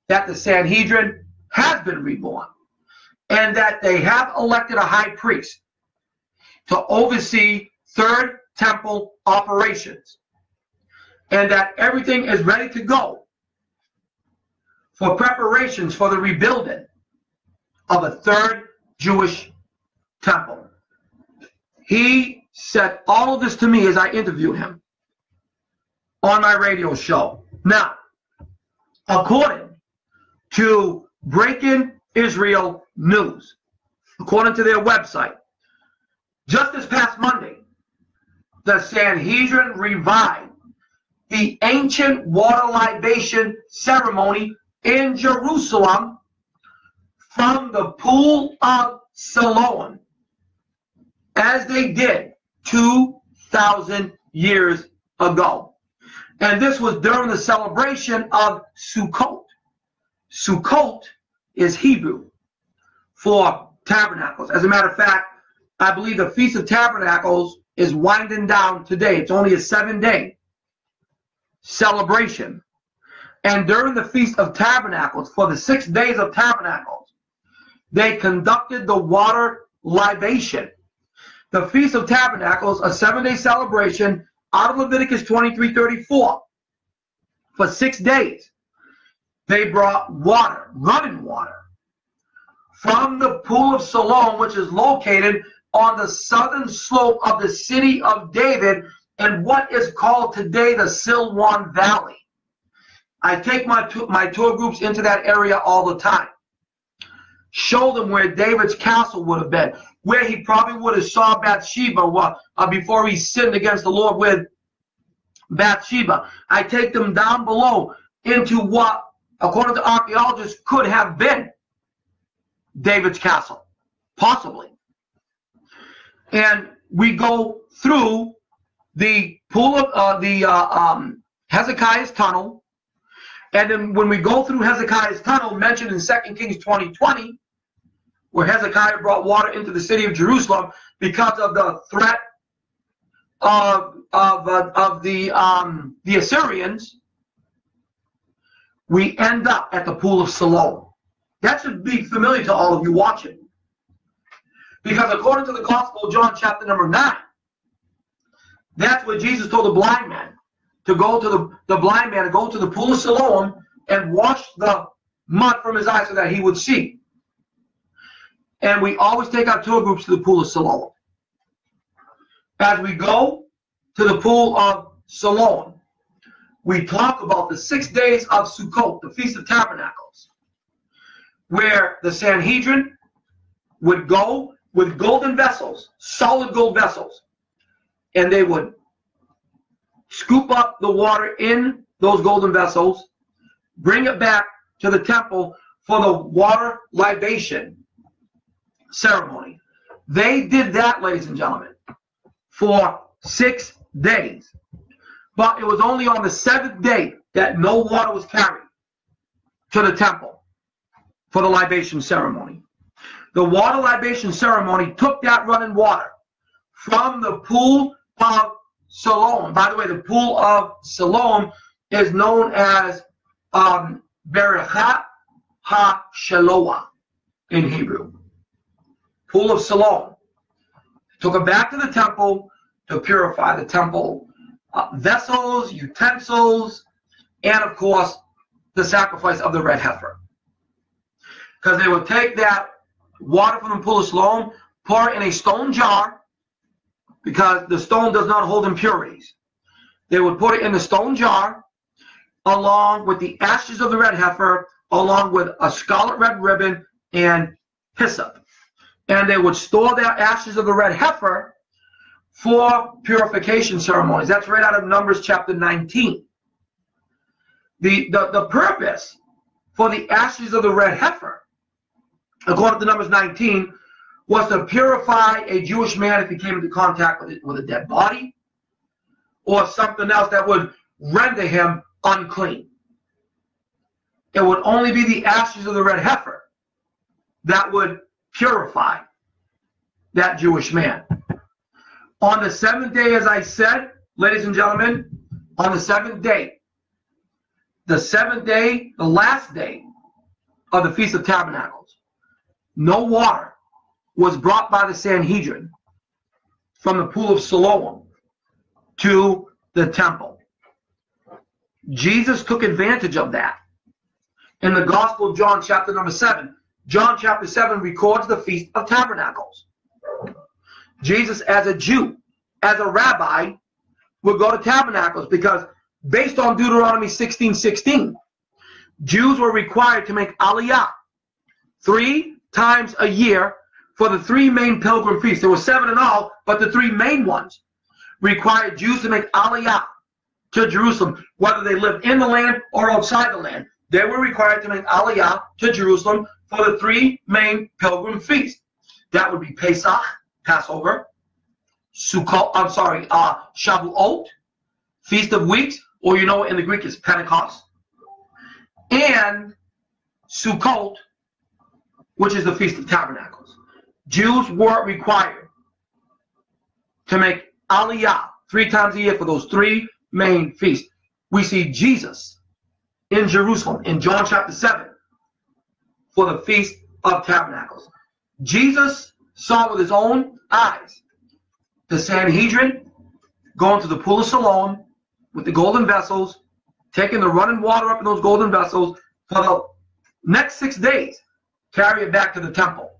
that the Sanhedrin has been reborn and that they have elected a high priest to oversee Third Temple operations, and that everything is ready to go for preparations for the rebuilding of a third Jewish temple. He said all of this to me as I interviewed him on my radio show. Now, according to Breaking Israel News, according to their website, just this past Monday, the Sanhedrin revived the ancient water libation ceremony in Jerusalem from the pool of Siloam, as they did 2,000 years ago. And this was during the celebration of Sukkot. Sukkot is Hebrew for Tabernacles. As a matter of fact, I believe the Feast of Tabernacles is winding down today. It's only a 7-day celebration. And during the Feast of Tabernacles, for the 6 days of Tabernacles, they conducted the water libation. The Feast of Tabernacles, a 7-day celebration out of Leviticus 23:34. For 6 days, they brought water, running water, from the pool of Siloam, which is located on the southern slope of the city of David and what is called today the Silwan Valley. I take my tour groups into that area all the time. Show them where David's castle would have been, where he probably would have saw Bathsheba before he sinned against the Lord with Bathsheba. I take them down below into what, according to archaeologists, could have been David's castle, possibly. And we go through the pool of Hezekiah's tunnel, and then when we go through Hezekiah's tunnel, mentioned in 2 Kings 20:20, where Hezekiah brought water into the city of Jerusalem because of the threat of the Assyrians, we end up at the pool of Siloam. That should be familiar to all of you watching. Because according to the Gospel of John, chapter number 9, that's where Jesus told the blind man to go to the pool of Siloam and wash the mud from his eyes so that he would see. And we always take our tour groups to the pool of Siloam. As we go to the pool of Siloam, we talk about the 6 days of Sukkot, the Feast of Tabernacles, where the Sanhedrin would go with golden vessels, solid gold vessels, and they would scoop up the water in those golden vessels, bring it back to the temple for the water libation ceremony. They did that, ladies and gentlemen, for 6 days. But it was only on the 7th day that no water was carried to the temple for the libation ceremony. The water libation ceremony took that running water from the pool of Siloam. By the way, the pool of Siloam is known as Berechat ha-Sheloah in Hebrew. Pool of Siloam. Took it back to the temple to purify the temple vessels, utensils, and of course the sacrifice of the red heifer. Because they would take that water from the pool of Siloam, pour it in a stone jar, because the stone does not hold impurities. They would put it in the stone jar along with the ashes of the red heifer, along with a scarlet red ribbon and hyssop. And they would store their ashes of the red heifer for purification ceremonies. That's right out of Numbers chapter 19. The purpose for the ashes of the red heifer, according to Numbers 19, was to purify a Jewish man if he came into contact with a dead body or something else that would render him unclean. It would only be the ashes of the red heifer that would purify that Jewish man. On the seventh day, as I said, ladies and gentlemen, on the seventh day, the last day of the Feast of Tabernacles, no water was brought by the Sanhedrin from the pool of Siloam to the temple. Jesus took advantage of that. In the Gospel of John, chapter number 7, John chapter 7 records the Feast of Tabernacles. Jesus, as a Jew, as a rabbi, would go to Tabernacles because, based on Deuteronomy 16:16, Jews were required to make aliyah 3 times a year for the 3 main pilgrim feasts. There were 7 in all, but the 3 main ones required Jews to make aliyah to Jerusalem, whether they lived in the land or outside the land. They were required to make aliyah to Jerusalem for the 3 main pilgrim feasts. That would be Pesach, Passover, Shavuot, Feast of Weeks, or in the Greek is Pentecost, and Sukkot, which is the Feast of Tabernacles. Jews were required to make aliyah 3 times a year for those 3 main feasts. We see Jesus in Jerusalem in John chapter 7 for the Feast of Tabernacles. Jesus saw with his own eyes the Sanhedrin going to the pool of Siloam with the golden vessels, taking the running water up in those golden vessels for the next 6 days, carry it back to the temple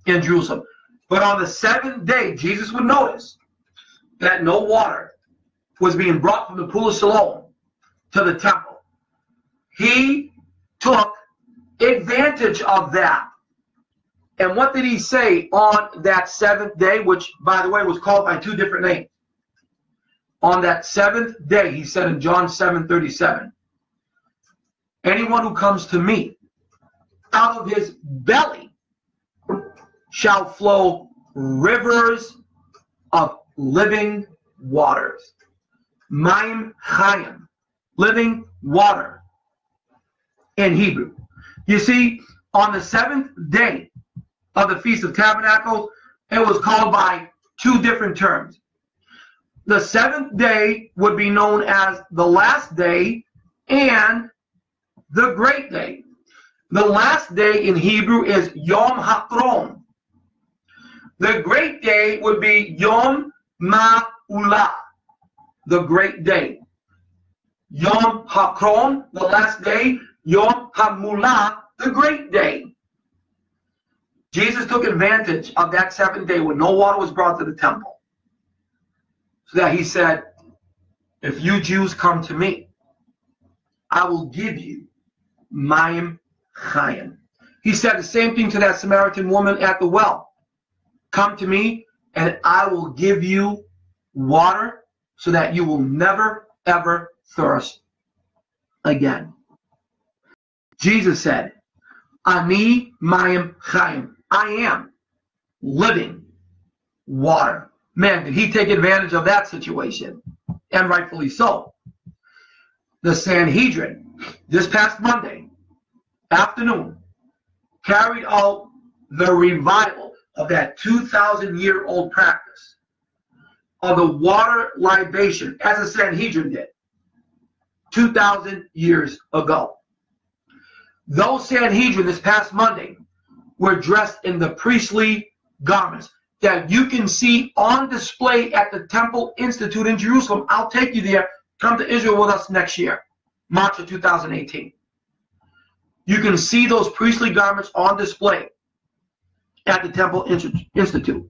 in Jerusalem. But on the 7th day, Jesus would notice that no water was being brought from the pool of Siloam to the temple. He took advantage of that. And what did he say on that 7th day, which, by the way, was called by 2 different names? On that 7th day, he said in John 7:37, anyone who comes to me, out of his belly shall flow rivers of living waters. Mayim chayim, living water in Hebrew. You see, on the 7th day of the Feast of Tabernacles, it was called by 2 different terms. The 7th day would be known as the last day and the great day. The last day in Hebrew is Yom HaThron. The great day would be Yom Ma'ulah, the great day. Yom HaThron, the last day. Yom HaMulah, the great day. Jesus took advantage of that 7th day when no water was brought to the temple. So that he said, if you Jews come to me, I will give you Mayim Chayim. He said the same thing to that Samaritan woman at the well. Come to me and I will give you water so that you will never ever thirst again. Jesus said, Ani Mayim Chayim. I am living water. Man, did he take advantage of that situation? And rightfully so. The Sanhedrin, this past Monday afternoon, carried out the revival of that 2,000-year-old practice of the water libation, as the Sanhedrin did 2,000 years ago. Those Sanhedrin this past Monday were dressed in the priestly garments that you can see on display at the Temple Institute in Jerusalem. I'll take you there. Come to Israel with us next year, March of 2018. You can see those priestly garments on display at the Temple Institute.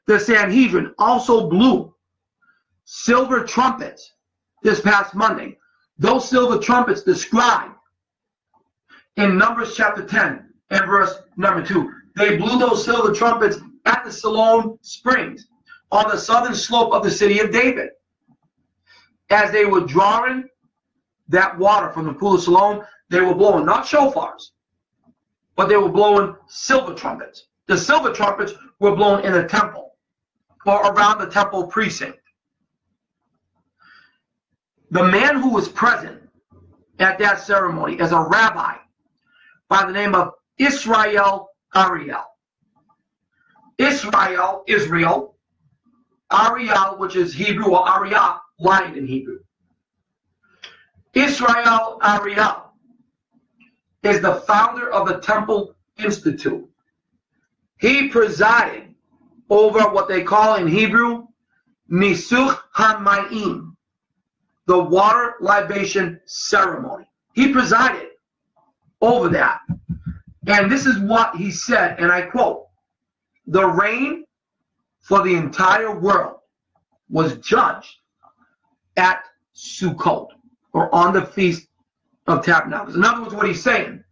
The Sanhedrin also blew silver trumpets this past Monday. Those silver trumpets described in Numbers chapter 10 and verse number 2. They blew those silver trumpets at the Siloam Springs on the southern slope of the city of David. As they were drawing that water from the pool of Siloam, they were blowing not shofars, but they were blowing silver trumpets. The silver trumpets were blown in the temple or around the temple precinct. The man who was present at that ceremony is a rabbi by the name of Israel Ariel. Israel, Ariel, which is Hebrew, or Ariah, lion in Hebrew. Israel Ariel is the founder of the Temple Institute. He presided over what they call in Hebrew, Nisuch HaMayim, the water libation ceremony. He presided over that. And this is what he said, and I quote, "The rain for the entire world was judged at Sukkot, or on the Feast of Tabernacles." In other words, what he's saying,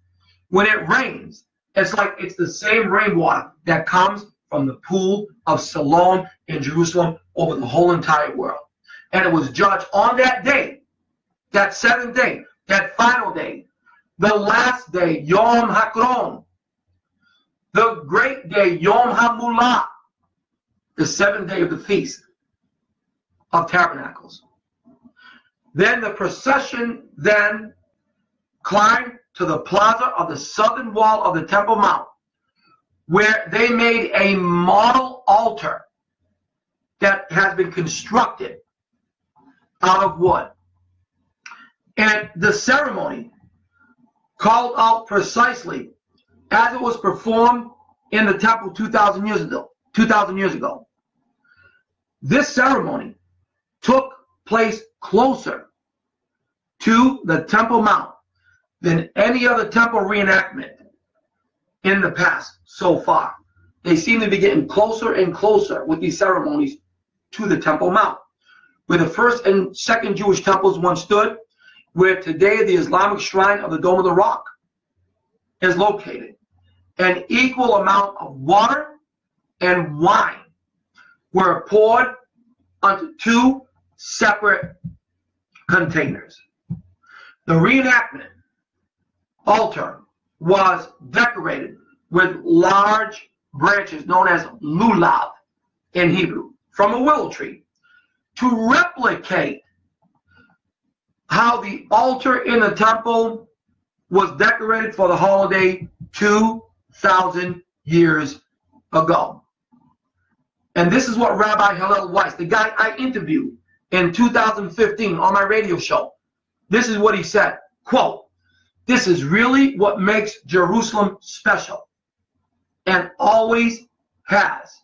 when it rains, it's like it's the same rainwater that comes from the pool of Siloam in Jerusalem over the whole entire world. And it was judged on that day, that seventh day, that final day, the last day, Yom HaKron, the great day, Yom HaMulah, the seventh day of the Feast of Tabernacles. Then the procession then climbed to the plaza of the southern wall of the Temple Mount, where they made a model altar that has been constructed out of wood. And the ceremony called out precisely as it was performed in the temple 2,000 years ago. This ceremony took place closer to the Temple Mount than any other temple reenactment in the past so far. They seem to be getting closer and closer with these ceremonies to the Temple Mount, where the first and second Jewish temples once stood, where today the Islamic shrine of the Dome of the Rock is located. An equal amount of water and wine were poured onto two separate containers. The reenactment altar was decorated with large branches known as lulav in Hebrew from a willow tree to replicate how the altar in the temple was decorated for the holiday 2,000 years ago. And this is what Rabbi Hillel Weiss, the guy I interviewed in 2015 on my radio show, this is what he said, quote, "This is really what makes Jerusalem special and always has."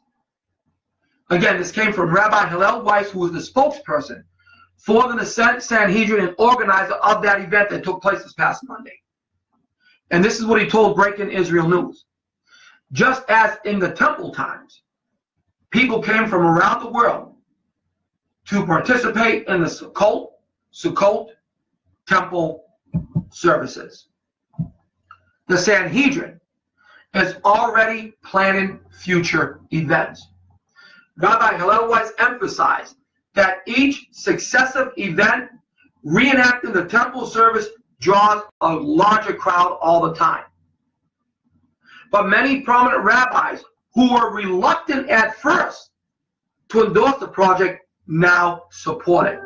Again, this came from Rabbi Hillel Weiss, who was the spokesperson for the Nascent Sanhedrin and organizer of that event that took place this past Monday. And this is what he told Breaking Israel News. Just as in the temple times, people came from around the world to participate in the Sukkot temple services. The Sanhedrin is already planning future events. Rabbi Hillel Weiss emphasized that each successive event reenacting the temple service draws a larger crowd all the time. But many prominent rabbis who were reluctant at first to endorse the project now support it.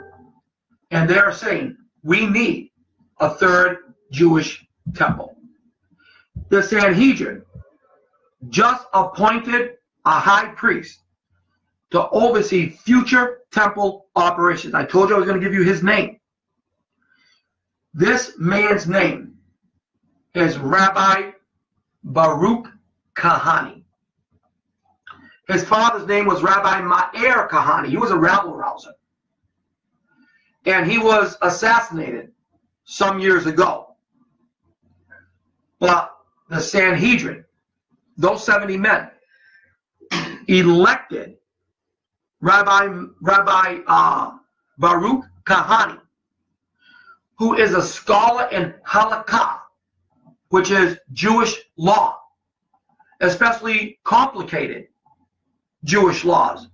And they are saying, we need a third Jewish temple. The Sanhedrin just appointed a high priest to oversee future temple operations. I told you I was going to give you his name. This man's name is Rabbi Baruch Kahani. His father's name was Rabbi Meir Kahani. He was a rabble-rouser. And he was assassinated some years ago. But the Sanhedrin, those 70 men, elected Rabbi Baruch Kahani, who is a scholar in halakha, which is Jewish law, especially complicated Jewish laws.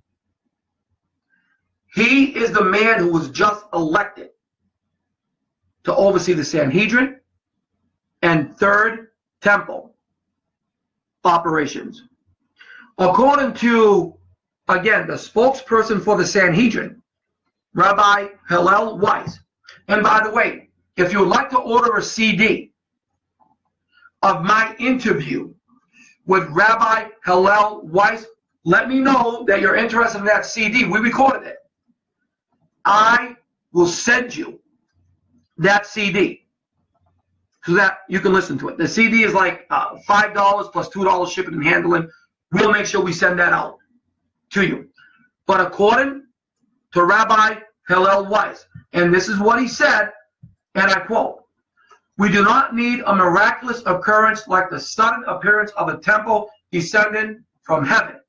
He is the man who was just elected to oversee the Sanhedrin and Third Temple operations. According to, again, the spokesperson for the Sanhedrin, Rabbi Hillel Weiss. And by the way, if you would like to order a CD of my interview with Rabbi Hillel Weiss, let me know that you're interested in that CD. We recorded it. I will send you that CD so that you can listen to it. The CD is like $5 plus $2 shipping and handling. We'll make sure we send that out to you. But according to Rabbi Hillel Weiss, and this is what he said, and I quote, "We do not need a miraculous occurrence like the sudden appearance of a temple descending from heaven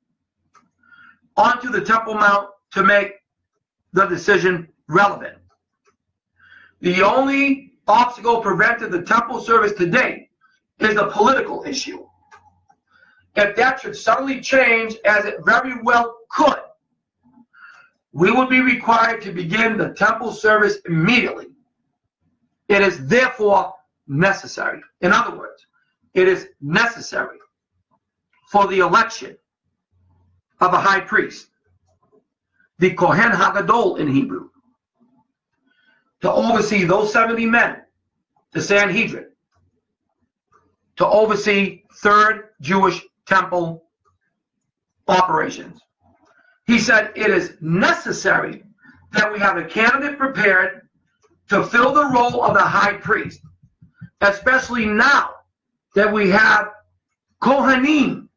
onto the Temple Mount to make the decision relevant. The only obstacle preventing the temple service today is the political issue. If that should suddenly change, as it very well could, we would be required to begin the temple service immediately. It is therefore necessary." In other words, it is necessary for the election of a high priest, the Kohen Hagadol in Hebrew, to oversee those 70 men, the Sanhedrin, to oversee Third Jewish Temple operations. He said it is necessary that we have a candidate prepared to fill the role of the high priest, especially now that we have Kohanim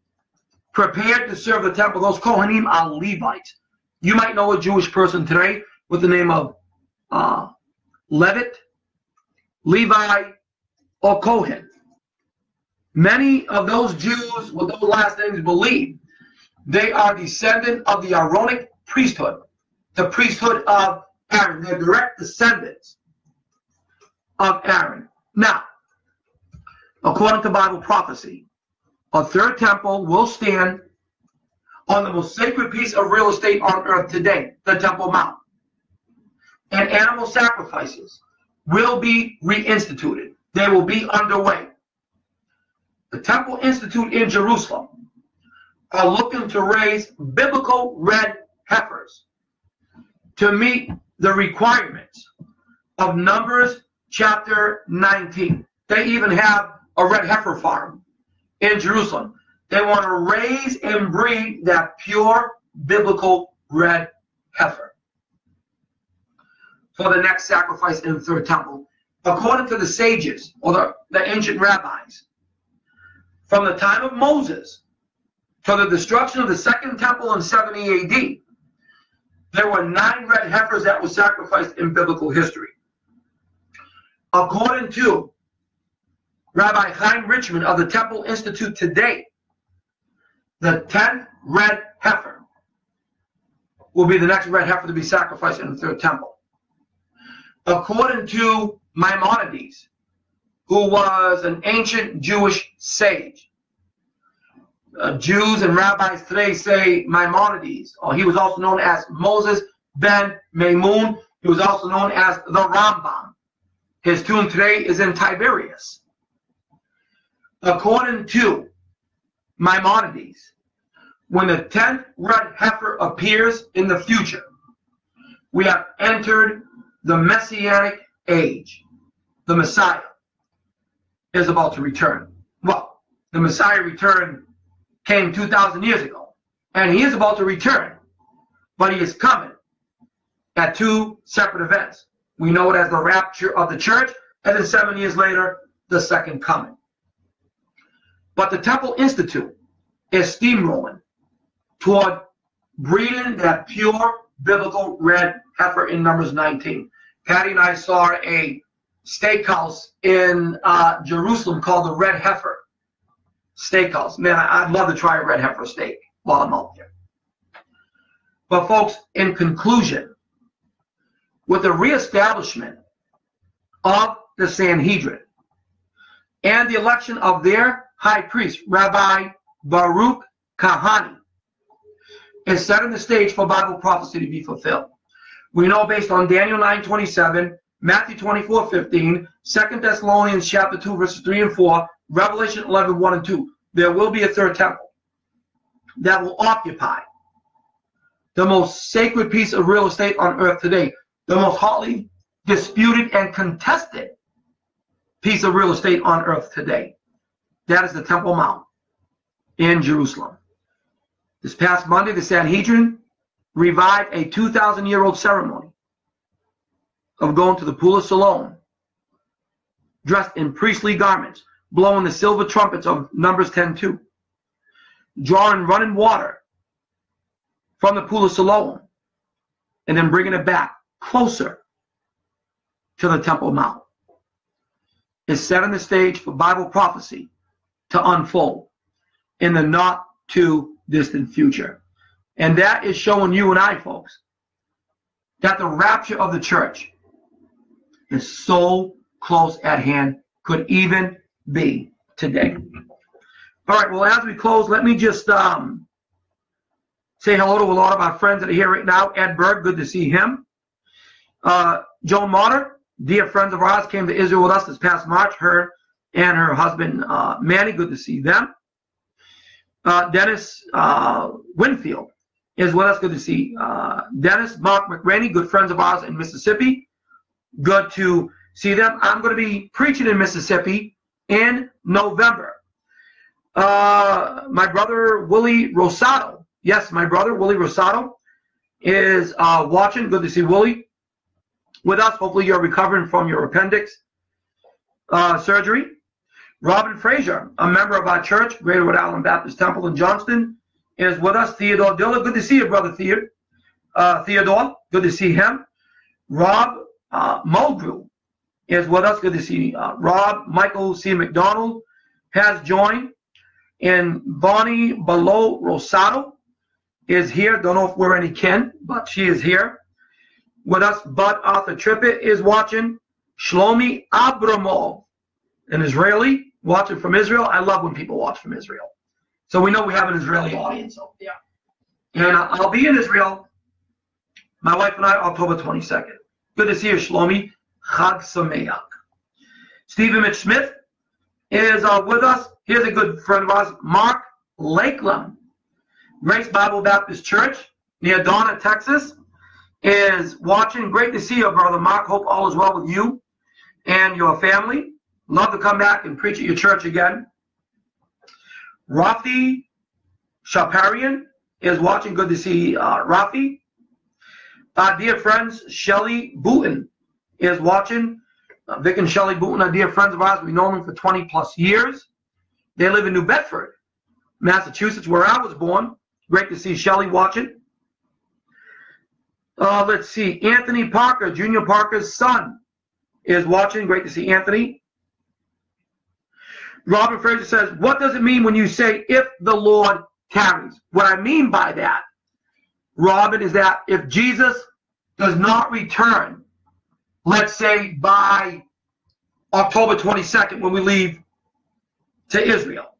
prepared to serve the temple. Those Kohanim are Levites. You might know a Jewish person today with the name of Levit, Levi, or Kohen. Many of those Jews with those last names believe they are descendant of the Aaronic priesthood, the priesthood of Aaron. They're direct descendants of Aaron. Now, according to Bible prophecy, a third temple will stand on the most sacred piece of real estate on earth today, the Temple Mount. And animal sacrifices will be reinstituted. They will be underway. The Temple Institute in Jerusalem are looking to raise biblical red heifers to meet the requirements of Numbers chapter 19. They even have a red heifer farm in Jerusalem. They want to raise and breed that pure biblical red heifer for the next sacrifice in the third temple. According to the sages, or the ancient rabbis, from the time of Moses to the destruction of the second temple in 70 AD, there were 9 red heifers that were sacrificed in biblical history. According to Rabbi Chaim Richmond of the Temple Institute today, the 10th red heifer will be the next red heifer to be sacrificed in the third temple. According to Maimonides, who was an ancient Jewish sage. Jews and rabbis today say Maimonides, or he was also known as Moses ben Maimun. He was also known as the Rambam. His tomb today is in Tiberias. According to Maimonides, when the 10th red heifer appears in the future, we have entered the Messianic age. The Messiah is about to return. Well, the Messiah return came 2,000 years ago, and he is about to return, but he is coming at 2 separate events. We know it as the rapture of the church, and then 7 years later, the second coming. But the Temple Institute is steamrolling toward breeding that pure biblical red heifer in Numbers 19. Patty and I saw a steakhouse in Jerusalem called the Red Heifer Steakhouse. Man, I'd love to try a red heifer steak while I'm out there. But folks, in conclusion, with the reestablishment of the Sanhedrin and the election of their high priest, Rabbi Baruch Kahani, is setting the stage for Bible prophecy to be fulfilled. We know based on Daniel 9:27, Matthew 24:15, 2 Thessalonians chapter 2, verses 3 and 4, Revelation 11:1 and 2, there will be a third temple that will occupy the most sacred piece of real estate on earth today, the most hotly disputed and contested piece of real estate on earth today. That is the Temple Mount in Jerusalem. This past Monday, the Sanhedrin revived a 2,000-year-old ceremony of going to the Pool of Siloam, dressed in priestly garments, blowing the silver trumpets of Numbers 10:2, drawing running water from the Pool of Siloam, and then bringing it back closer to the Temple Mount. It's setting the stage for Bible prophecy to unfold in the not too distant future. And that is showing you and I, folks, that the rapture of the church is so close at hand, could even be today. All right, well, as we close, let me just say hello to a lot of our friends that are here right now. Ed Berg, good to see him. Joan Motter, dear friends of ours, came to Israel with us this past March. Her and her husband, Manny, good to see them. Dennis Winfield is with us. Good to see Dennis. Mark McRaney, good friends of ours in Mississippi. Good to see them. I'm going to be preaching in Mississippi in November. My brother, Willie Rosado. Yes, my brother, Willie Rosado, is watching. Good to see Willie with us. Hopefully you're recovering from your appendix surgery. Robin Frazier, a member of our church, Greater Rhode Island Baptist Temple in Johnston, is with us. Theodore Diller, good to see you, brother Theodore, good to see him. Rob Mulgrew is with us. Good to see Rob. Michael C. McDonald has joined. And Bonnie Below Rosado is here. Don't know if we're any kin, but she is here with us. Bud Arthur Trippett is watching. Shlomi Abramov, an Israeli, watching from Israel. I love when people watch from Israel. So we know we have an Israeli audience out there. And I'll be in Israel, my wife and I, October 22nd. Good to see you, Shlomi. Chag Sameach. Stephen Mitch Smith is with us. Here's a good friend of ours, Mark Lakeland. Grace Bible Baptist Church near Donna, Texas, is watching. Great to see you, brother Mark. Hope all is well with you and your family. Love to come back and preach at your church again. Rafi Shaparian is watching. Good to see Rafi. Our dear friends, Shelley Booten is watching. Vic and Shelley Booten are dear friends of ours. We've known them for 20 plus years. They live in New Bedford, Massachusetts, where I was born. Great to see Shelley watching. Let's see. Anthony Parker, Junior Parker's son, is watching. Great to see Anthony. Robert Fraser says, what does it mean when you say, if the Lord tarries? What I mean by that, Robin, is that if Jesus does not return, let's say by October 22nd when we leave to Israel,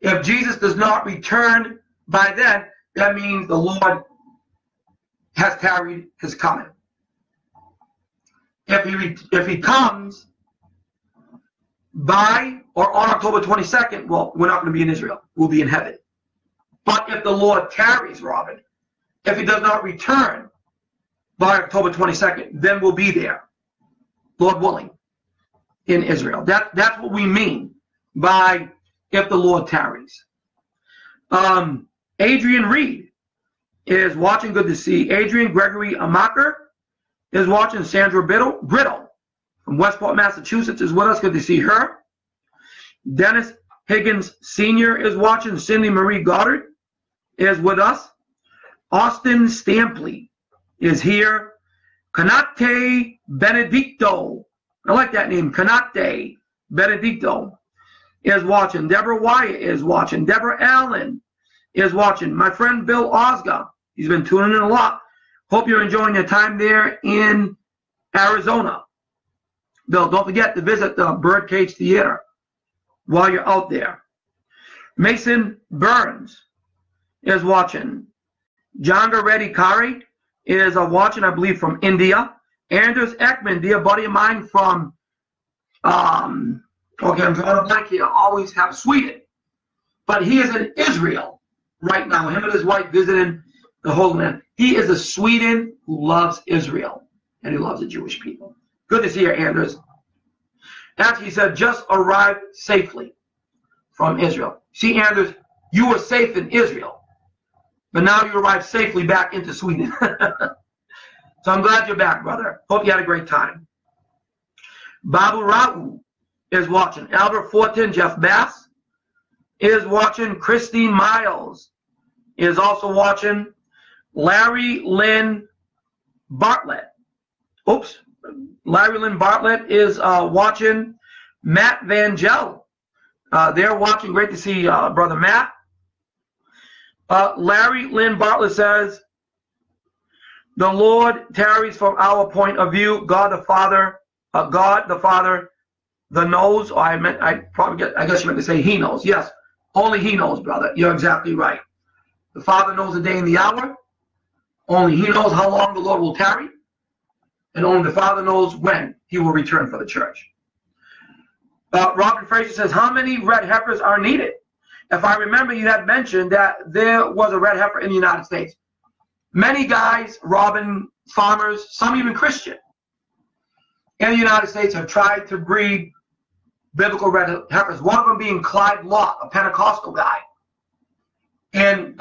if Jesus does not return by then, that means the Lord has tarried his coming. If he comes by or on October 22nd, well, we're not going to be in Israel. We'll be in heaven. But if the Lord tarries, Robin, if he does not return by October 22nd, then we'll be there, Lord willing, in Israel. That's what we mean by if the Lord tarries. Adrian Reed is watching. Good to see Adrian. Gregory Amaker is watching. Sandra Brittle from Westport, Massachusetts is with us. Good to see her. Dennis Higgins Sr. is watching. Cindy Marie Goddard is with us. Austin Stampley is here. Canate Benedicto. I like that name. Canate Benedicto is watching. Deborah Wyatt is watching. Deborah Allen is watching. My friend Bill Osga, he's been tuning in a lot. Hope you're enjoying your time there in Arizona. Bill, don't forget to visit the Birdcage Theater while you're out there. Mason Burns is watching. Janga Reddy Kari is watching, I believe, from India. Anders Ekman, dear buddy of mine from, okay, I'm drawing a blank here, always have Sweden. But he is in Israel right now, him and his wife visiting the Holy Land. He is a Sweden who loves Israel, and he loves the Jewish people. Good to see you, Anders. Actually, he said, just arrived safely from Israel. See, Anders, you were safe in Israel, but now you arrived safely back into Sweden. So I'm glad you're back, brother. Hope you had a great time. Babu Rau is watching. Albert Fortin, Jeff Bass is watching. Christine Miles is also watching. Larry Lynn Bartlett. Oops. Larry Lynn Bartlett is watching. Matt Van Gel. They're watching. Great to see Brother Matt. Larry Lynn Bartlett says, the Lord tarries from our point of view. God the Father, the knows. Or I guess you meant to say He knows. Yes, only He knows, brother. You're exactly right. The Father knows the day and the hour. Only He knows how long the Lord will tarry. And only the Father knows when He will return for the church. Robert Fraser says, how many red heifers are needed? If I remember, you had mentioned that there was a red heifer in the United States. Many guys, Robin, farmers, some even Christian, in the United States have tried to breed biblical red heifers. One of them being Clyde Lott, a Pentecostal guy in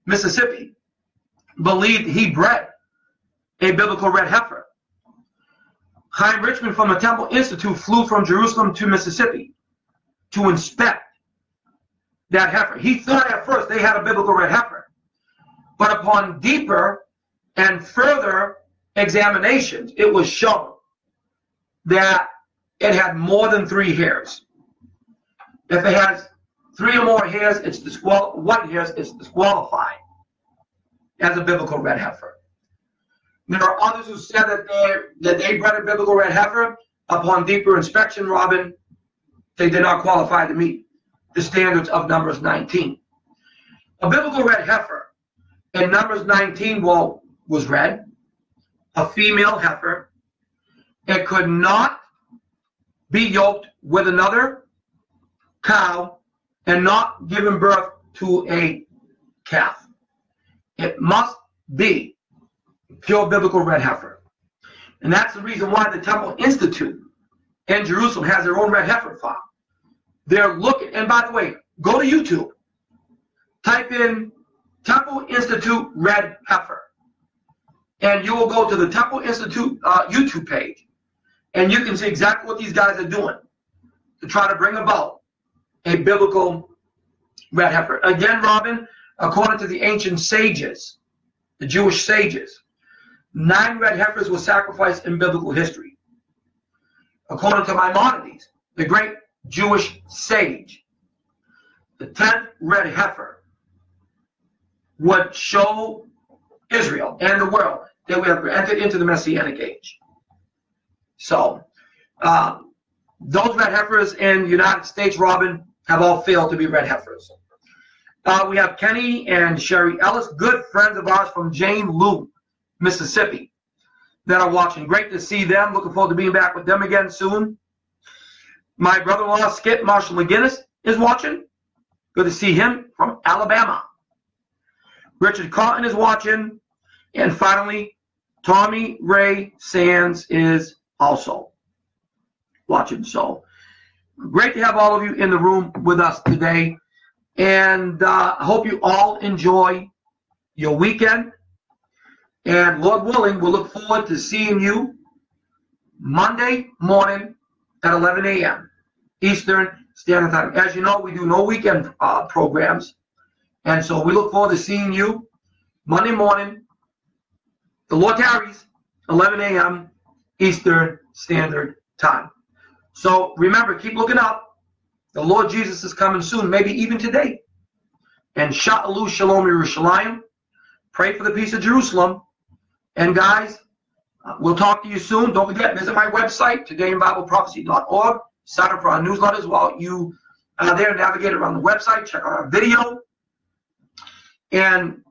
Mississippi, believed he bred a biblical red heifer. Chaim Richmond from the Temple Institute flew from Jerusalem to Mississippi to inspect that heifer. He thought at first they had a biblical red heifer. But upon deeper and further examinations, it was shown that it had more than 3 hairs. If it has 3 or more hairs, it's white hairs, it's disqualified as a biblical red heifer. There are others who said that they bred a biblical red heifer. Upon deeper inspection, Robin, they did not qualify to meet the standards of Numbers 19. A biblical red heifer in Numbers 19 was red, a female heifer. It could not be yoked with another cow and not giving birth to a calf. It must be pure biblical red heifer. And that's the reason why the Temple Institute in Jerusalem has their own red heifer farm. They're looking, and by the way, go to YouTube, type in Temple Institute red heifer, and you will go to the Temple Institute YouTube page, and you can see exactly what these guys are doing to try to bring about a biblical red heifer. Again, Robin, according to the ancient sages, the Jewish sages, 9 red heifers were sacrificed in biblical history. According to Maimonides, the great Jewish sage, the 10th red heifer would show Israel and the world that we have entered into the Messianic age. So, those red heifers in the United States, Robin, have all failed to be red heifers. We have Kenny and Sherry Ellis, good friends of ours from Jane Lou, Mississippi, that are watching. Great to see them. Looking forward to being back with them again soon. My brother-in-law, Skip Marshall McGinnis, is watching. Good to see him from Alabama. Richard Cotton is watching. And finally, Tommy Ray Sands is also watching. So, great to have all of you in the room with us today. And I hope you all enjoy your weekend. And Lord willing, we'll look forward to seeing you Monday morning at 11 a.m. Eastern Standard Time. As you know, we do no weekend programs. And so we look forward to seeing you Monday morning, the Lord tarries, 11 a.m. Eastern Standard Time. So remember, keep looking up. The Lord Jesus is coming soon, maybe even today. And Sha'alu Shalom Yerushalayim. Pray for the peace of Jerusalem. And guys, we'll talk to you soon. Don't forget, visit my website, todayinbibleprophecy.org. Sign up for our newsletters while you are there, navigate around the website, check out our video, and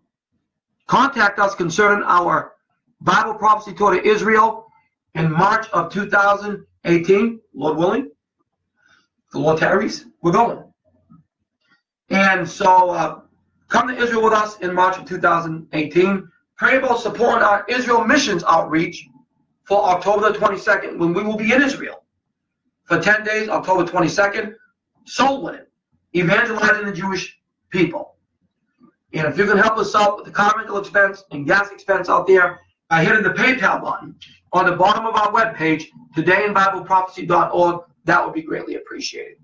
contact us concerning our Bible prophecy tour to Israel in March of 2018, Lord willing. The Lord tarries, we're going. And so come to Israel with us in March of 2018. Pray about supporting our Israel missions outreach for October the 22nd, when we will be in Israel for 10 days, October 22nd, soul winning, evangelizing the Jewish people. And if you can help us out with the car rental expense and gas expense out there, by hitting the PayPal button on the bottom of our webpage, todayinbibleprophecy.org, that would be greatly appreciated.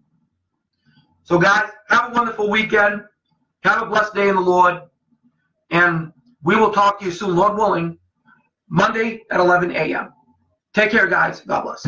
So guys, have a wonderful weekend. Have a blessed day in the Lord. And we will talk to you soon, Lord willing, Monday at 11 a.m. Take care, guys. God bless.